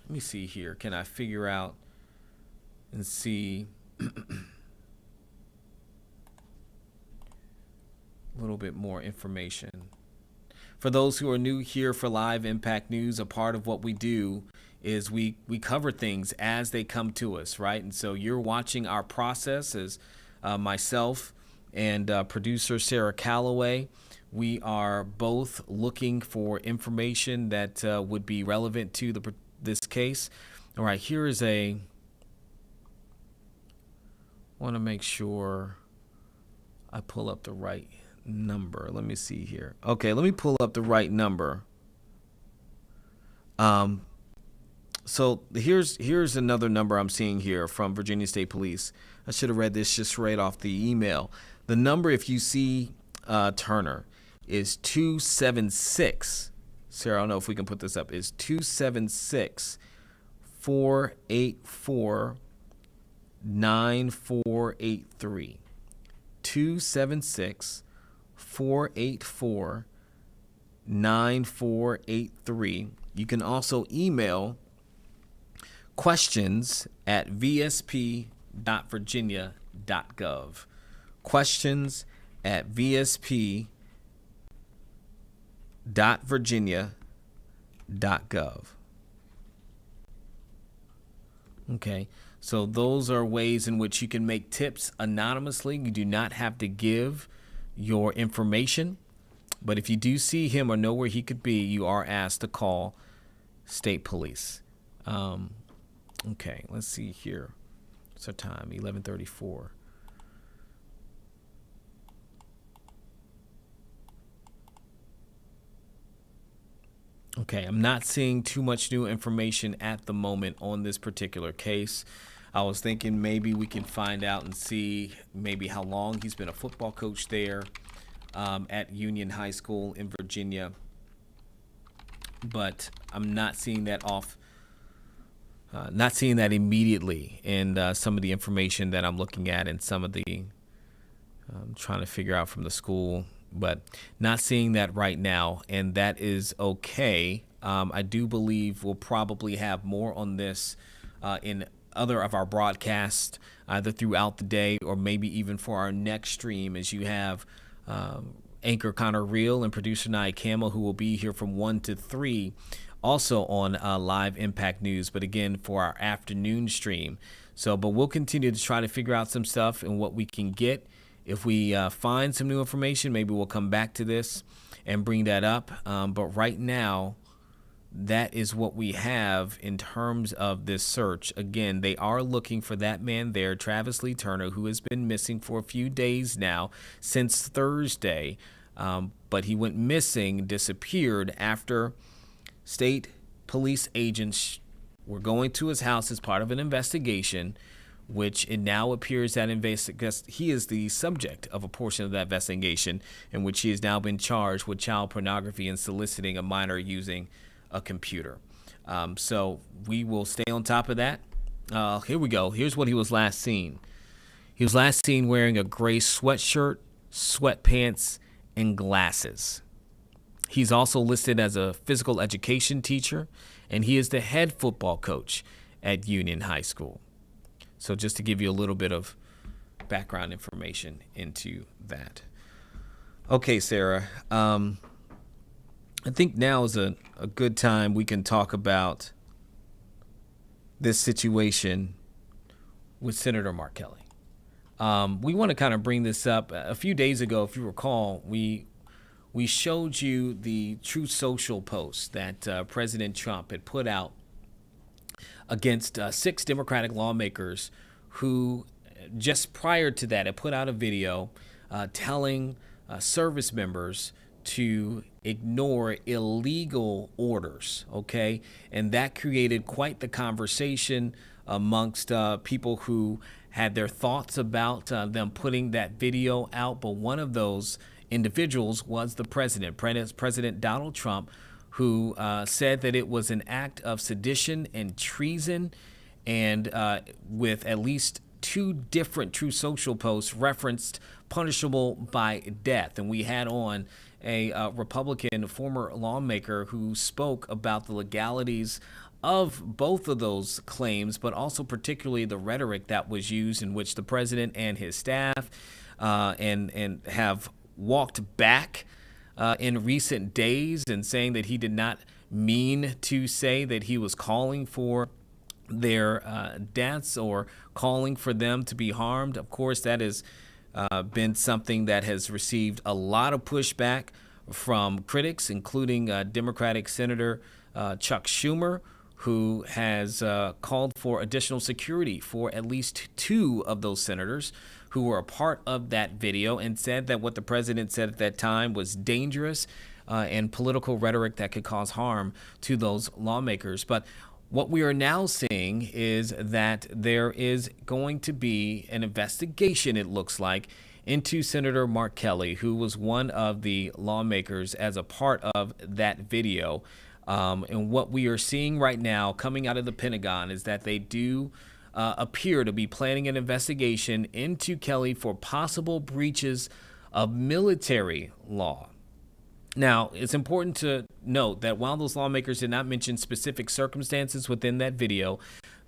me see here. Can I figure out and see a little bit more information? For those who are new here for Live Impact News, a part of what we do is we cover things as they come to us, right? And so you're watching our process as myself and producer Sarah Calloway. We are both looking for information that would be relevant to this case. All right, here is want to make sure I pull up the right number. Let me see here. Okay, let me pull up the right number. So here's another number I'm seeing here from Virginia State Police. I should have read this just right off the email. The number, if you see Turner, is 276. Sarah, I don't know if we can put this up. Is 276-484-9483. 276-484-9483. You can also email questions@vsp.virginia.gov. questions@vsp.virginia.gov. Okay, so those are ways in which you can make tips anonymously. You do not have to give your information, but if you do see him or know where he could be, you are asked to call state police. Okay, let's see here. What's our time? 11:34. Okay, I'm not seeing too much new information at the moment on this particular case. I was thinking maybe we can find out and see maybe how long he's been a football coach there at Union High School in Virginia. But I'm not seeing that not seeing that immediately in some of the information that I'm looking at and some of the trying to figure out from the school, but not seeing that right now, and that is okay. I do believe we'll probably have more on this in other of our broadcasts, either throughout the day or maybe even for our next stream, as you have anchor Connor Reel and producer Nia Campbell, who will be here from 1 to 3 also on Live Impact News, but again for our afternoon stream. So, but we'll continue to try to figure out some stuff and what we can get. If we find some new information, maybe we'll come back to this and bring that up. But right now, that is what we have in terms of this search. Again, they are looking for that man there, Travis Lee Turner, who has been missing for a few days now, since Thursday. But he went missing, disappeared after state police agents were going to his house as part of an investigation, which it now appears that he is the subject of a portion of that investigation in which he has now been charged with child pornography and soliciting a minor using a computer. So we will stay on top of that. Here we go. Here's what he was last seen. He was last seen wearing a gray sweatshirt, sweatpants, and glasses. He's also listed as a physical education teacher, and he is the head football coach at Union High School. So just to give you a little bit of background information into that. Okay, Sarah. I think now is a good time we can talk about this situation with Senator Mark Kelly. We want to kind of bring this up. A few days ago, if you recall, we showed you the Truth Social post that President Trump had put out against 6 Democratic lawmakers who just prior to that had put out a video telling service members to ignore illegal orders, okay? And that created quite the conversation amongst people who had their thoughts about them putting that video out. But one of those individuals was the president, President Donald Trump, who said that it was an act of sedition and treason, and with at least 2 different Truth Social posts referenced punishable by death. And we had on a Republican former lawmaker who spoke about the legalities of both of those claims, but also particularly the rhetoric that was used in which the president and his staff and have walked back in recent days and saying that he did not mean to say that he was calling for their deaths or calling for them to be harmed. Of course, that has been something that has received a lot of pushback from critics, including Democratic Senator Chuck Schumer, who has called for additional security for at least 2 of those senators who were a part of that video, and said that what the president said at that time was dangerous and political rhetoric that could cause harm to those lawmakers. But what we are now seeing is that there is going to be an investigation, it looks like, into Senator Mark Kelly, who was one of the lawmakers as a part of that video. And what we are seeing right now coming out of the Pentagon is that they do appear to be planning an investigation into Kelly for possible breaches of military law. Now, it's important to note that while those lawmakers did not mention specific circumstances within that video,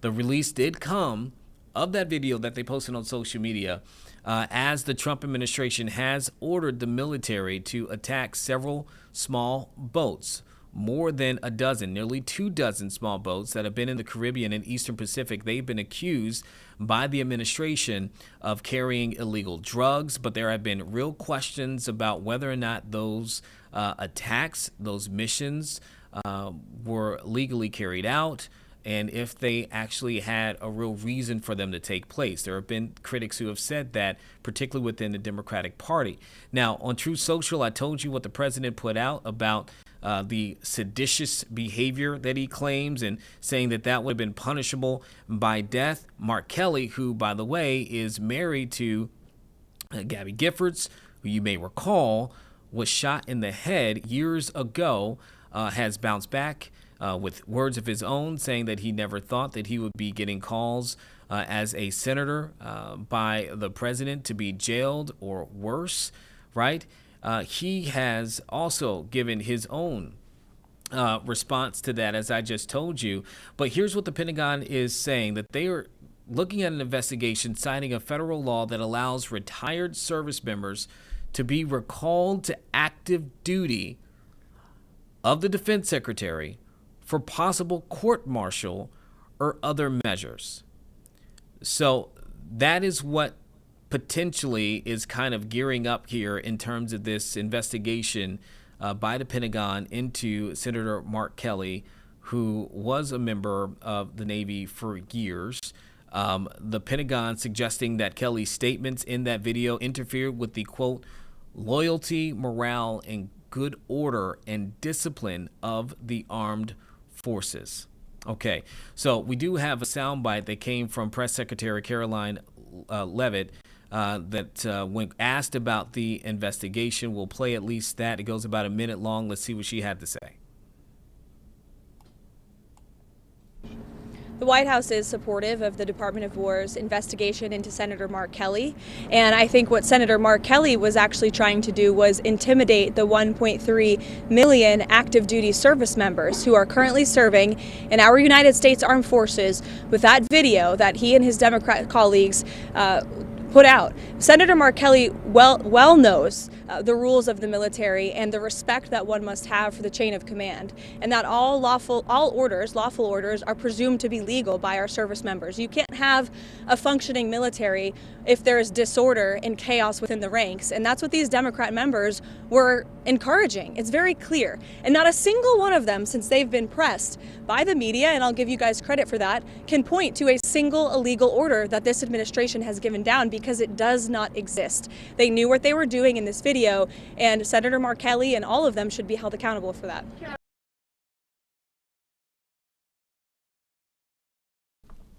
the release did come of that video that they posted on social media as the Trump administration has ordered the military to attack several small boats, more than a dozen, nearly 24 small boats that have been in the Caribbean and Eastern Pacific. They've been accused by the administration of carrying illegal drugs, but there have been real questions about whether or not those attacks, those missions were legally carried out, and if they actually had a real reason for them to take place. There have been critics who have said that, particularly within the Democratic Party. Now, on Truth Social, I told you what the president put out about the seditious behavior that he claims, and saying that that would have been punishable by death. Mark Kelly, who, by the way, is married to Gabby Giffords, who you may recall was shot in the head years ago, has bounced back with words of his own, saying that he never thought that he would be getting calls as a senator by the president to be jailed or worse, right? He has also given his own response to that, as I just told you. But here's what the Pentagon is saying, that they are looking at an investigation citing a federal law that allows retired service members to be recalled to active duty of the defense secretary for possible court-martial or other measures. So that is what potentially is kind of gearing up here in terms of this investigation by the Pentagon into Senator Mark Kelly, who was a member of the Navy for years. The Pentagon suggesting that Kelly's statements in that video interfered with the, quote, loyalty, morale, and good order and discipline of the armed forces. Okay, so we do have a soundbite that came from Press Secretary Caroline Leavitt that when asked about the investigation, we'll play at least that. It goes about a minute long. Let's see what she had to say. The White House is supportive of the Department of War's investigation into Senator Mark Kelly, and I think what Senator Mark Kelly was actually trying to do was intimidate the 1.3 million active duty service members who are currently serving in our United States Armed Forces with that video that he and his Democrat colleagues put out. Senator Mark Kelly well knows the rules of the military and the respect that one must have for the chain of command, and that all lawful orders are presumed to be legal by our service members. You can't have a functioning military if there is disorder and chaos within the ranks, and that's what these Democrat members were encouraging. It's very clear, and not a single one of them, since they've been pressed by the media, and I'll give you guys credit for that, can point to a single illegal order that this administration has given down, because it does not exist. They knew what they were doing in this video, and Senator Mark Kelly and all of them should be held accountable for that.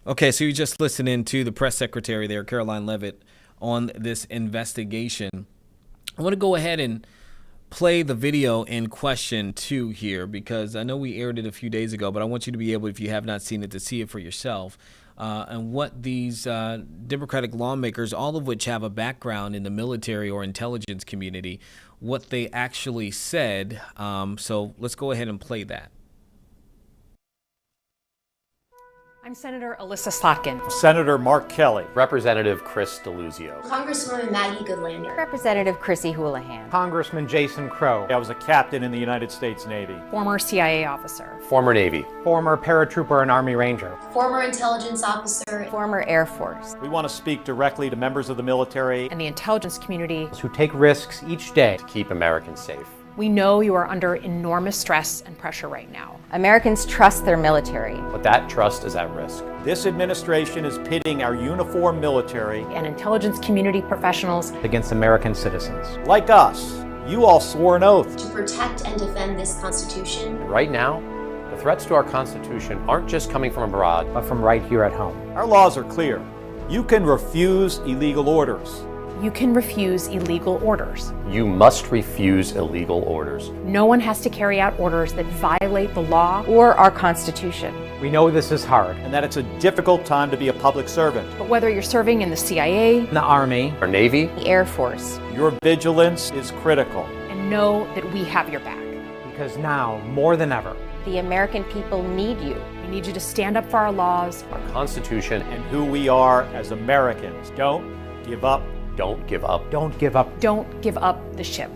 Okay, so you just listening to the press secretary there, Caroline Leavitt, on this investigation. I want to go ahead and play the video in question too here, because I know we aired it a few days ago, but I want you to be able, if you have not seen it, to see it for yourself. And what these Democratic lawmakers, all of which have a background in the military or intelligence community, what they actually said. So let's go ahead and play that. I'm Senator Alyssa Slotkin. Senator Mark Kelly. Representative Chris Deluzio. Congresswoman Maggie Goodlander. Representative Chrissy Houlihan. Congressman Jason Crow. I was a captain in the United States Navy. Former CIA officer. Former Navy. Former paratrooper and Army Ranger. Former intelligence officer. Former Air Force. We want to speak directly to members of the military and the intelligence community who take risks each day to keep Americans safe. We know you are under enormous stress and pressure right now. Americans trust their military, but that trust is at risk. This administration is pitting our uniformed military and intelligence community professionals against American citizens. Like us, you all swore an oath to protect and defend this Constitution. Right now, the threats to our Constitution aren't just coming from abroad, but from right here at home. Our laws are clear. You can refuse illegal orders. You can refuse illegal orders. You must refuse illegal orders. No one has to carry out orders that violate the law or our Constitution. We know this is hard and that it's a difficult time to be a public servant. But whether you're serving in the CIA, the Army, or Navy, the Air Force, your vigilance is critical. And know that we have your back. Because now, more than ever, the American people need you. We need you to stand up for our laws, our Constitution, and who we are as Americans. Don't give up. Don't give up. Don't give up. Don't give up the ship.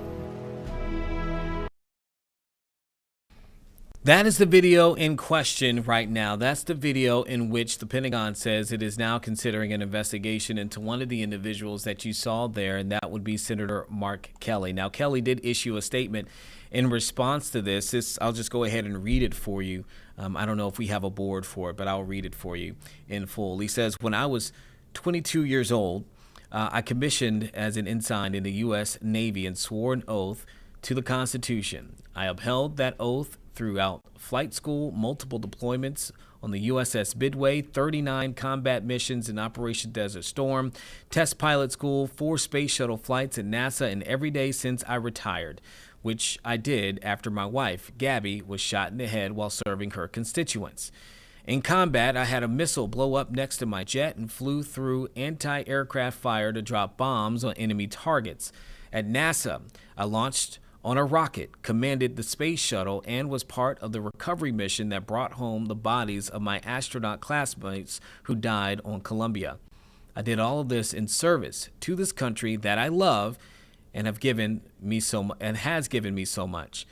That is the video in question right now. That's the video in which the Pentagon says it is now considering an investigation into one of the individuals that you saw there, and that would be Senator Mark Kelly. Now, Kelly did issue a statement in response to this. I'll just go ahead and read it for you. I don't know if we have a board for it, but I'll read it for you in full. He says, when I was 22 years old, I commissioned as an ensign in the U.S. Navy and swore an oath to the Constitution. I upheld that oath throughout flight school, multiple deployments on the USS Midway, 39 combat missions in Operation Desert Storm, test pilot school, 4 space shuttle flights at NASA, and every day since I retired, which I did after my wife, Gabby, was shot in the head while serving her constituents. In combat, I had a missile blow up next to my jet and flew through anti-aircraft fire to drop bombs on enemy targets. At NASA, I launched on a rocket, commanded the space shuttle, and was part of the recovery mission that brought home the bodies of my astronaut classmates who died on Columbia. I did all of this in service to this country that I love and has given me so much.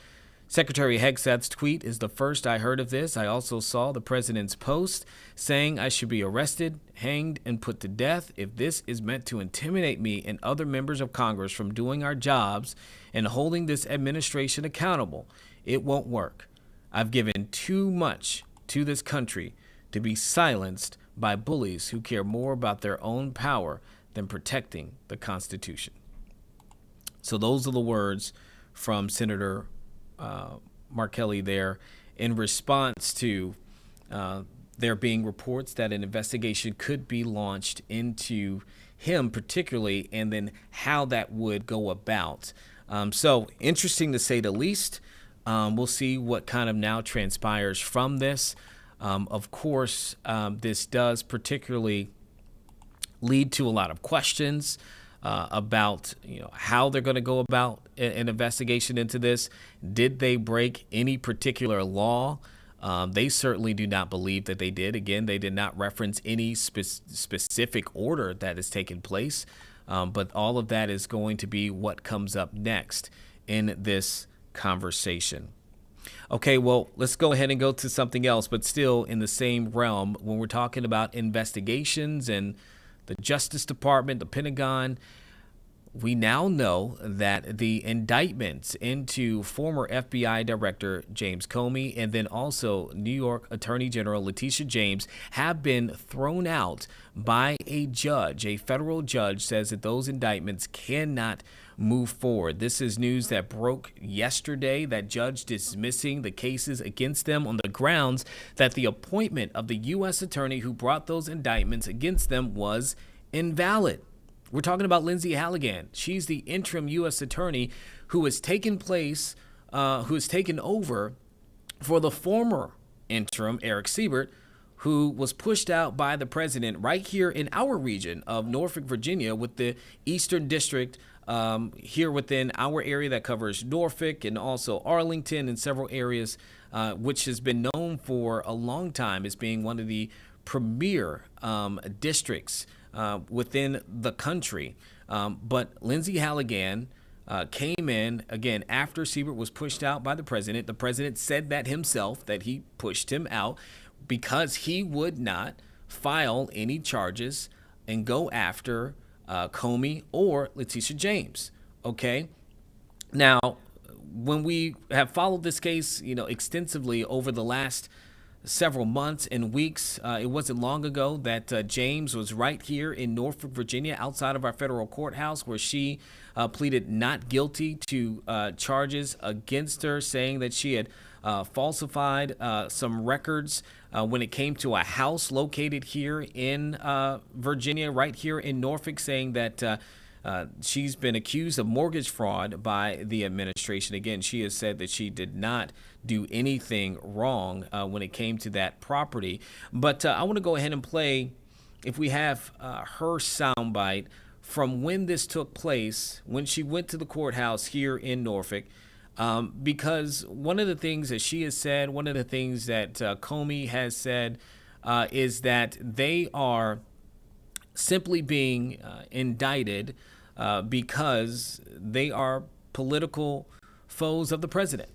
Secretary Hegseth's tweet is the first I heard of this. I also saw the president's post saying I should be arrested, hanged, and put to death. If this is meant to intimidate me and other members of Congress from doing our jobs and holding this administration accountable, it won't work. I've given too much to this country to be silenced by bullies who care more about their own power than protecting the Constitution. So those are the words from Senator Mark Kelly there in response to there being reports that an investigation could be launched into him particularly, and then how that would go about. So interesting to say the least. We'll see what kind of now transpires from this. Of course, this does particularly lead to a lot of questions about how they're going to go about an investigation into this. Did they break any particular law? They certainly do not believe that they did. Again, they did not reference any specific order that has taken place. But all of that is going to be what comes up next in this conversation. Okay, well, let's go ahead and go to something else, but still in the same realm. When we're talking about investigations and the Justice Department, the Pentagon, we now know that the indictments into former FBI Director James Comey and then also New York Attorney General Letitia James have been thrown out by a judge. A federal judge says that those indictments cannot move forward. This is news that broke yesterday, that judge dismissing the cases against them on the grounds that the appointment of the U.S. attorney who brought those indictments against them was invalid. We're talking about Lindsay Halligan. She's the interim U.S. attorney who has taken over for the former interim, Eric Siebert, who was pushed out by the president right here in our region of Norfolk, Virginia, with the Eastern District here within our area that covers Norfolk and also Arlington and several areas, which has been known for a long time as being one of the premier districts within the country. But Lindsay Halligan came in, again, after Siebert was pushed out by the president. The president said that himself, that he pushed him out because he would not file any charges and go after Comey or Letitia James. Okay. Now, when we have followed this case, extensively over the last several months and weeks, it wasn't long ago that James was right here in Norfolk, Virginia, outside of our federal courthouse, where she pleaded not guilty to charges against her, saying that she had falsified some records when it came to a house located here in Virginia, right here in Norfolk, saying that she's been accused of mortgage fraud by the administration. Again, she has said that she did not do anything wrong when it came to that property. But I want to go ahead and play, if we have her soundbite from when this took place, when she went to the courthouse here in Norfolk. Because one of the things that she has said, one of the things that Comey has said is that they are simply being indicted because they are political foes of the president.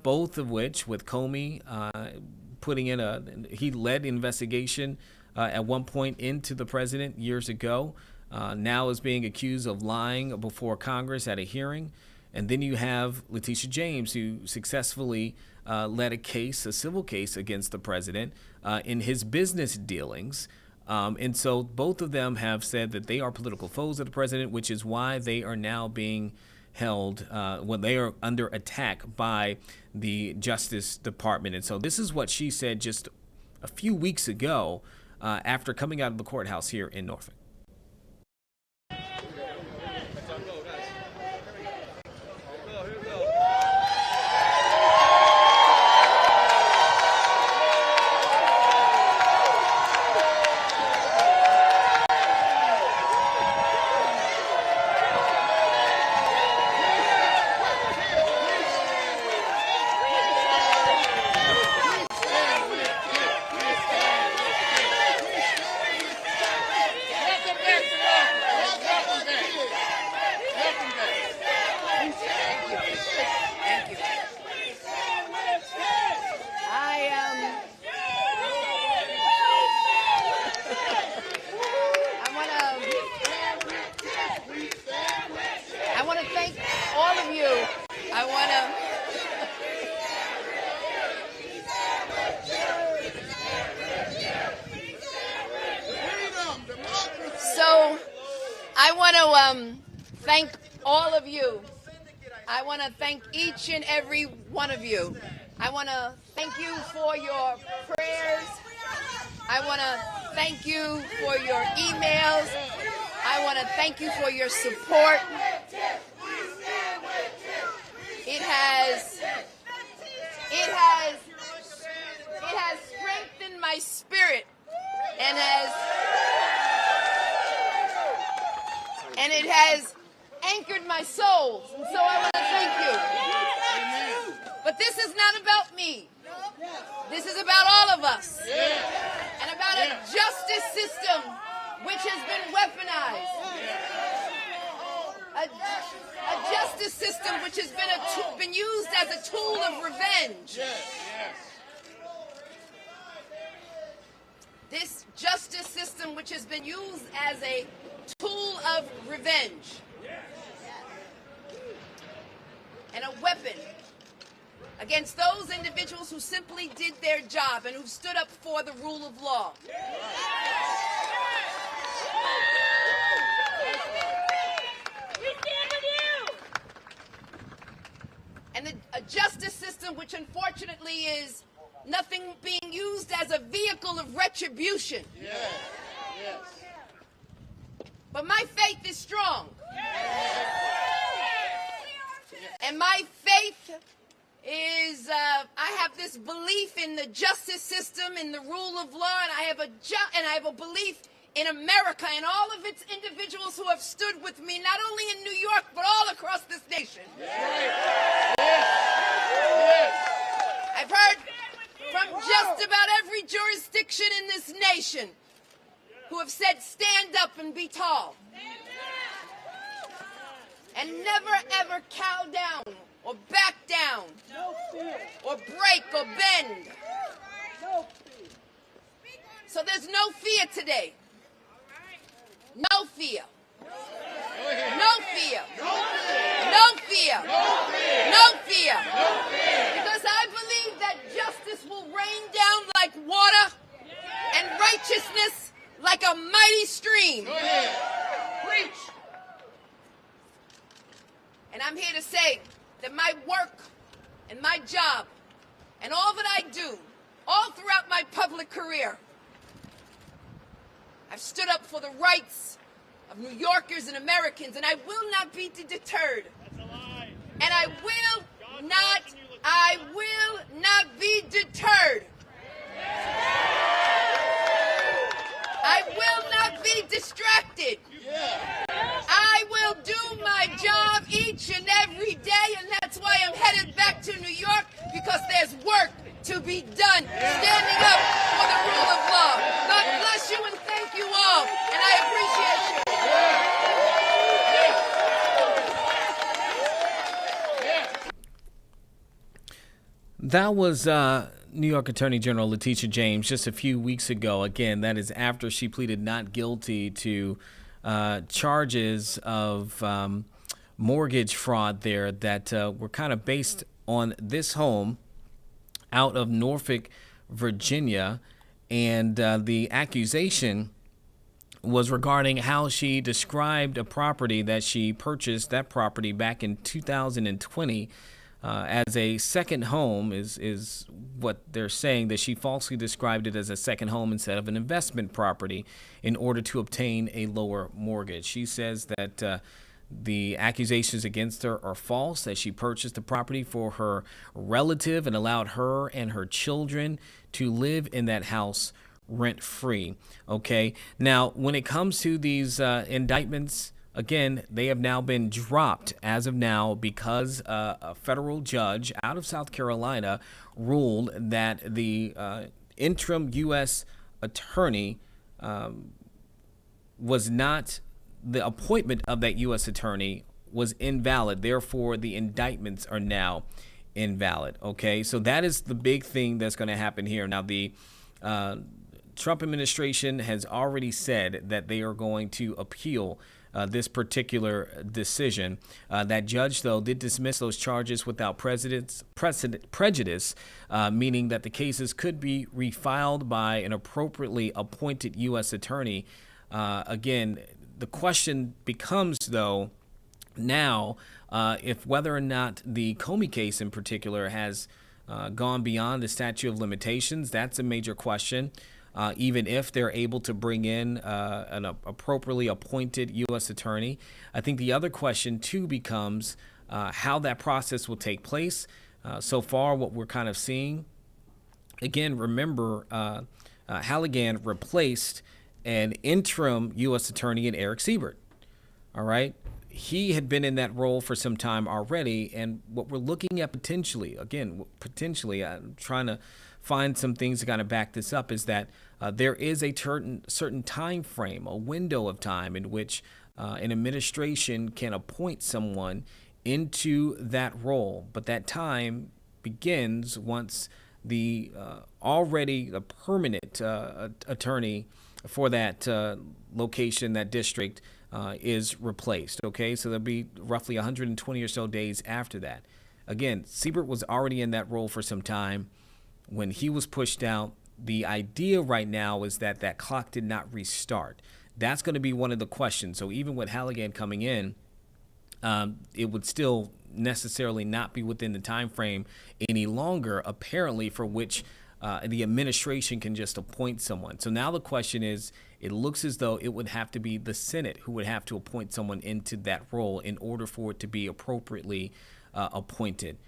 Both of which, with Comey putting in he led investigation at one point into the president years ago, now is being accused of lying before Congress at a hearing. And then you have Letitia James, who successfully led a civil case against the president in his business dealings. And so both of them have said that they are political foes of the president, which is why they are now being held when they are under attack by the Justice Department. And so this is what she said just a few weeks ago after coming out of the courthouse here in Norfolk. I want to thank all of you. I want to thank each and every one of you. I want to thank you for your prayers. I want to thank you for your emails. I want to thank you for your support. It has strengthened my spirit and it has anchored my soul. And so I want to thank you. But this is not about me. This is about all of us. And about a justice system which has been weaponized. A justice system which has been used as a tool of revenge. This justice system which has been used as a tool of revenge. And a weapon against those individuals who simply did their job and who stood up for the rule of law. And a justice system which unfortunately is nothing being used as a vehicle of retribution. But my faith is strong. And my faith is, I have this belief in the justice system, in the rule of law, and I have a belief in America and all of its individuals who have stood with me, not only in New York, but all across this nation. I've heard from just about every jurisdiction in this nation who have said, stand up and be tall. And never, ever cow down or back down or break or bend. So there's no fear today. No fear. No fear. No fear. No fear. Because I believe that justice will rain down like water and righteousness like a mighty stream. Preach. And I'm here to say that my work and my job and all that I do, all throughout my public career, I've stood up for the rights of New Yorkers and Americans, and I will not be deterred. And I will not be deterred. I will not be distracted. I will do my job each and every day, and that's why I'm headed back to New York, because there's work to be done, standing up for the rule of law. God bless you and thank you all, and I appreciate you. That was New York Attorney General Letitia James just a few weeks ago. Again, that is after she pleaded not guilty to charges of mortgage fraud there that were kind of based on this home out of Norfolk, Virginia. And the accusation was regarding how she described a property that she purchased, that property back in 2020, as a second home is what they're saying, that she falsely described it as a second home instead of an investment property in order to obtain a lower mortgage. She says that the accusations against her are false, that she purchased the property for her relative and allowed her and her children to live in that house rent-free. Okay. Now, when it comes to these indictments, again, they have now been dropped as of now because a federal judge out of South Carolina ruled that the interim U.S. attorney was not, the appointment of that U.S. attorney was invalid. Therefore, the indictments are now invalid. Okay, so that is the big thing that's going to happen here. Now, the Trump administration has already said that they are going to appeal this particular decision. That judge, though, did dismiss those charges without prejudice, meaning that the cases could be refiled by an appropriately appointed U.S. attorney. Again, the question becomes, though, now, if whether or not the Comey case in particular has gone beyond the statute of limitations. That's a major question. Even if they're able to bring in an appropriately appointed U.S. attorney. I think the other question, too, becomes how that process will take place. So far, what we're kind of seeing, again, remember, Halligan replaced an interim U.S. attorney in Eric Siebert. All right. He had been in that role for some time already. And what we're looking at potentially, I'm trying to find some things to kind of back this up, is that there is a certain time frame, a window of time in which an administration can appoint someone into that role. But that time begins once the already a permanent attorney for that location, that district, is replaced. Okay, so there'll be roughly 120 or so days after that. Again, Siebert was already in that role for some time. When he was pushed out, the idea right now is that that clock did not restart. That's going to be one of the questions. So even with Halligan coming in, it would still necessarily not be within the time frame any longer, apparently, for which the administration can just appoint someone. So now the question is, it looks as though it would have to be the Senate who would have to appoint someone into that role in order for it to be appropriately appointed.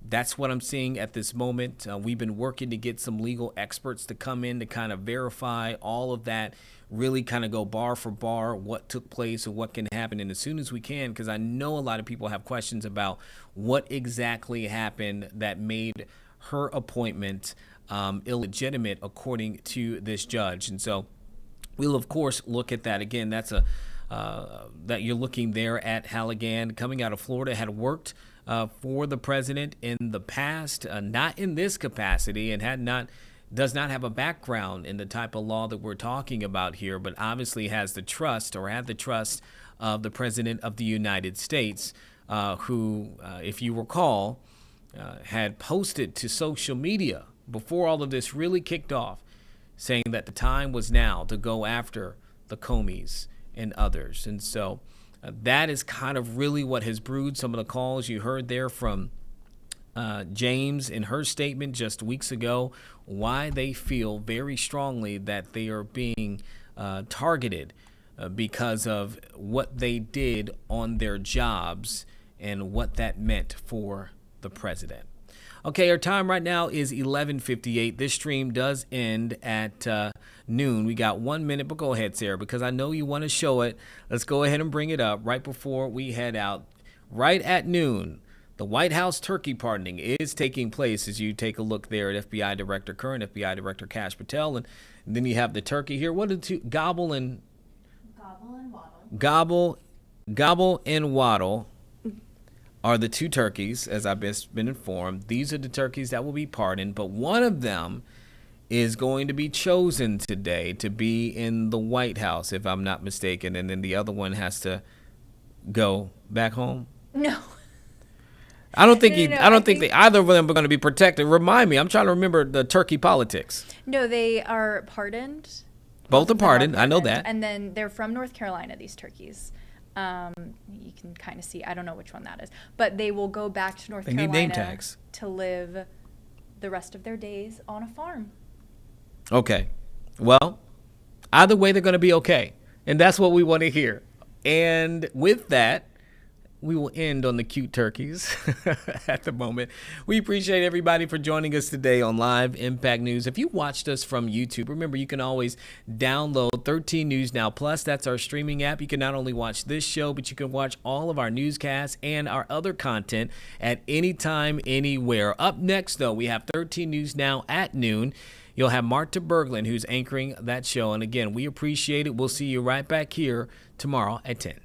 That's what I'm seeing at this moment. We've been working to get some legal experts to come in to kind of verify all of that, really kind of go bar for bar what took place and what can happen. And as soon as we can, because I know a lot of people have questions about what exactly happened that made her appointment illegitimate according to this judge. And so we'll, of course, look at that. Again, that's that you're looking there at Halligan, coming out of Florida, had worked for the president in the past, not in this capacity, and does not have a background in the type of law that we're talking about here, but obviously has the trust, or had the trust, of the president of the United States, who, if you recall, had posted to social media before all of this really kicked off, saying that the time was now to go after the Comeys and others. And so that is kind of really what has brewed some of the calls you heard there from James in her statement just weeks ago, why they feel very strongly that they are being targeted because of what they did on their jobs and what that meant for the president. Okay, our time right now is 11:58. This stream does end at noon. We got 1 minute, but go ahead, Sarah, because I know you want to show it. Let's go ahead and bring it up right before we head out. Right at noon, the White House turkey pardoning is taking place as you take a look there at current FBI Director Kash Patel. And then you have the turkey here. What are the two? Gobble and Waddle. Gobble and Waddle are the two turkeys, as I've been informed. These are the turkeys that will be pardoned, but one of them is going to be chosen today to be in the White House, if I'm not mistaken, and then the other one has to go back home. No. I don't think either of them are going to be protected. Remind me, I'm trying to remember the turkey politics. No, they are pardoned. Both are pardoned. I know that. And then they're from North Carolina, these turkeys. You can kind of see, I don't know which one that is, but they will go back to North Carolina name tags to live the rest of their days on a farm. Okay. Well, either way, they're going to be okay. And that's what we want to hear. And with that, we will end on the cute turkeys at the moment. We appreciate everybody for joining us today on Live Impact News. If you watched us from YouTube, remember you can always download 13 News Now Plus. That's our streaming app. You can not only watch this show, but you can watch all of our newscasts and our other content at any time, anywhere. Up next, though, we have 13 News Now at noon. You'll have Marta Berglund, who's anchoring that show. And again, we appreciate it. We'll see you right back here tomorrow at 10.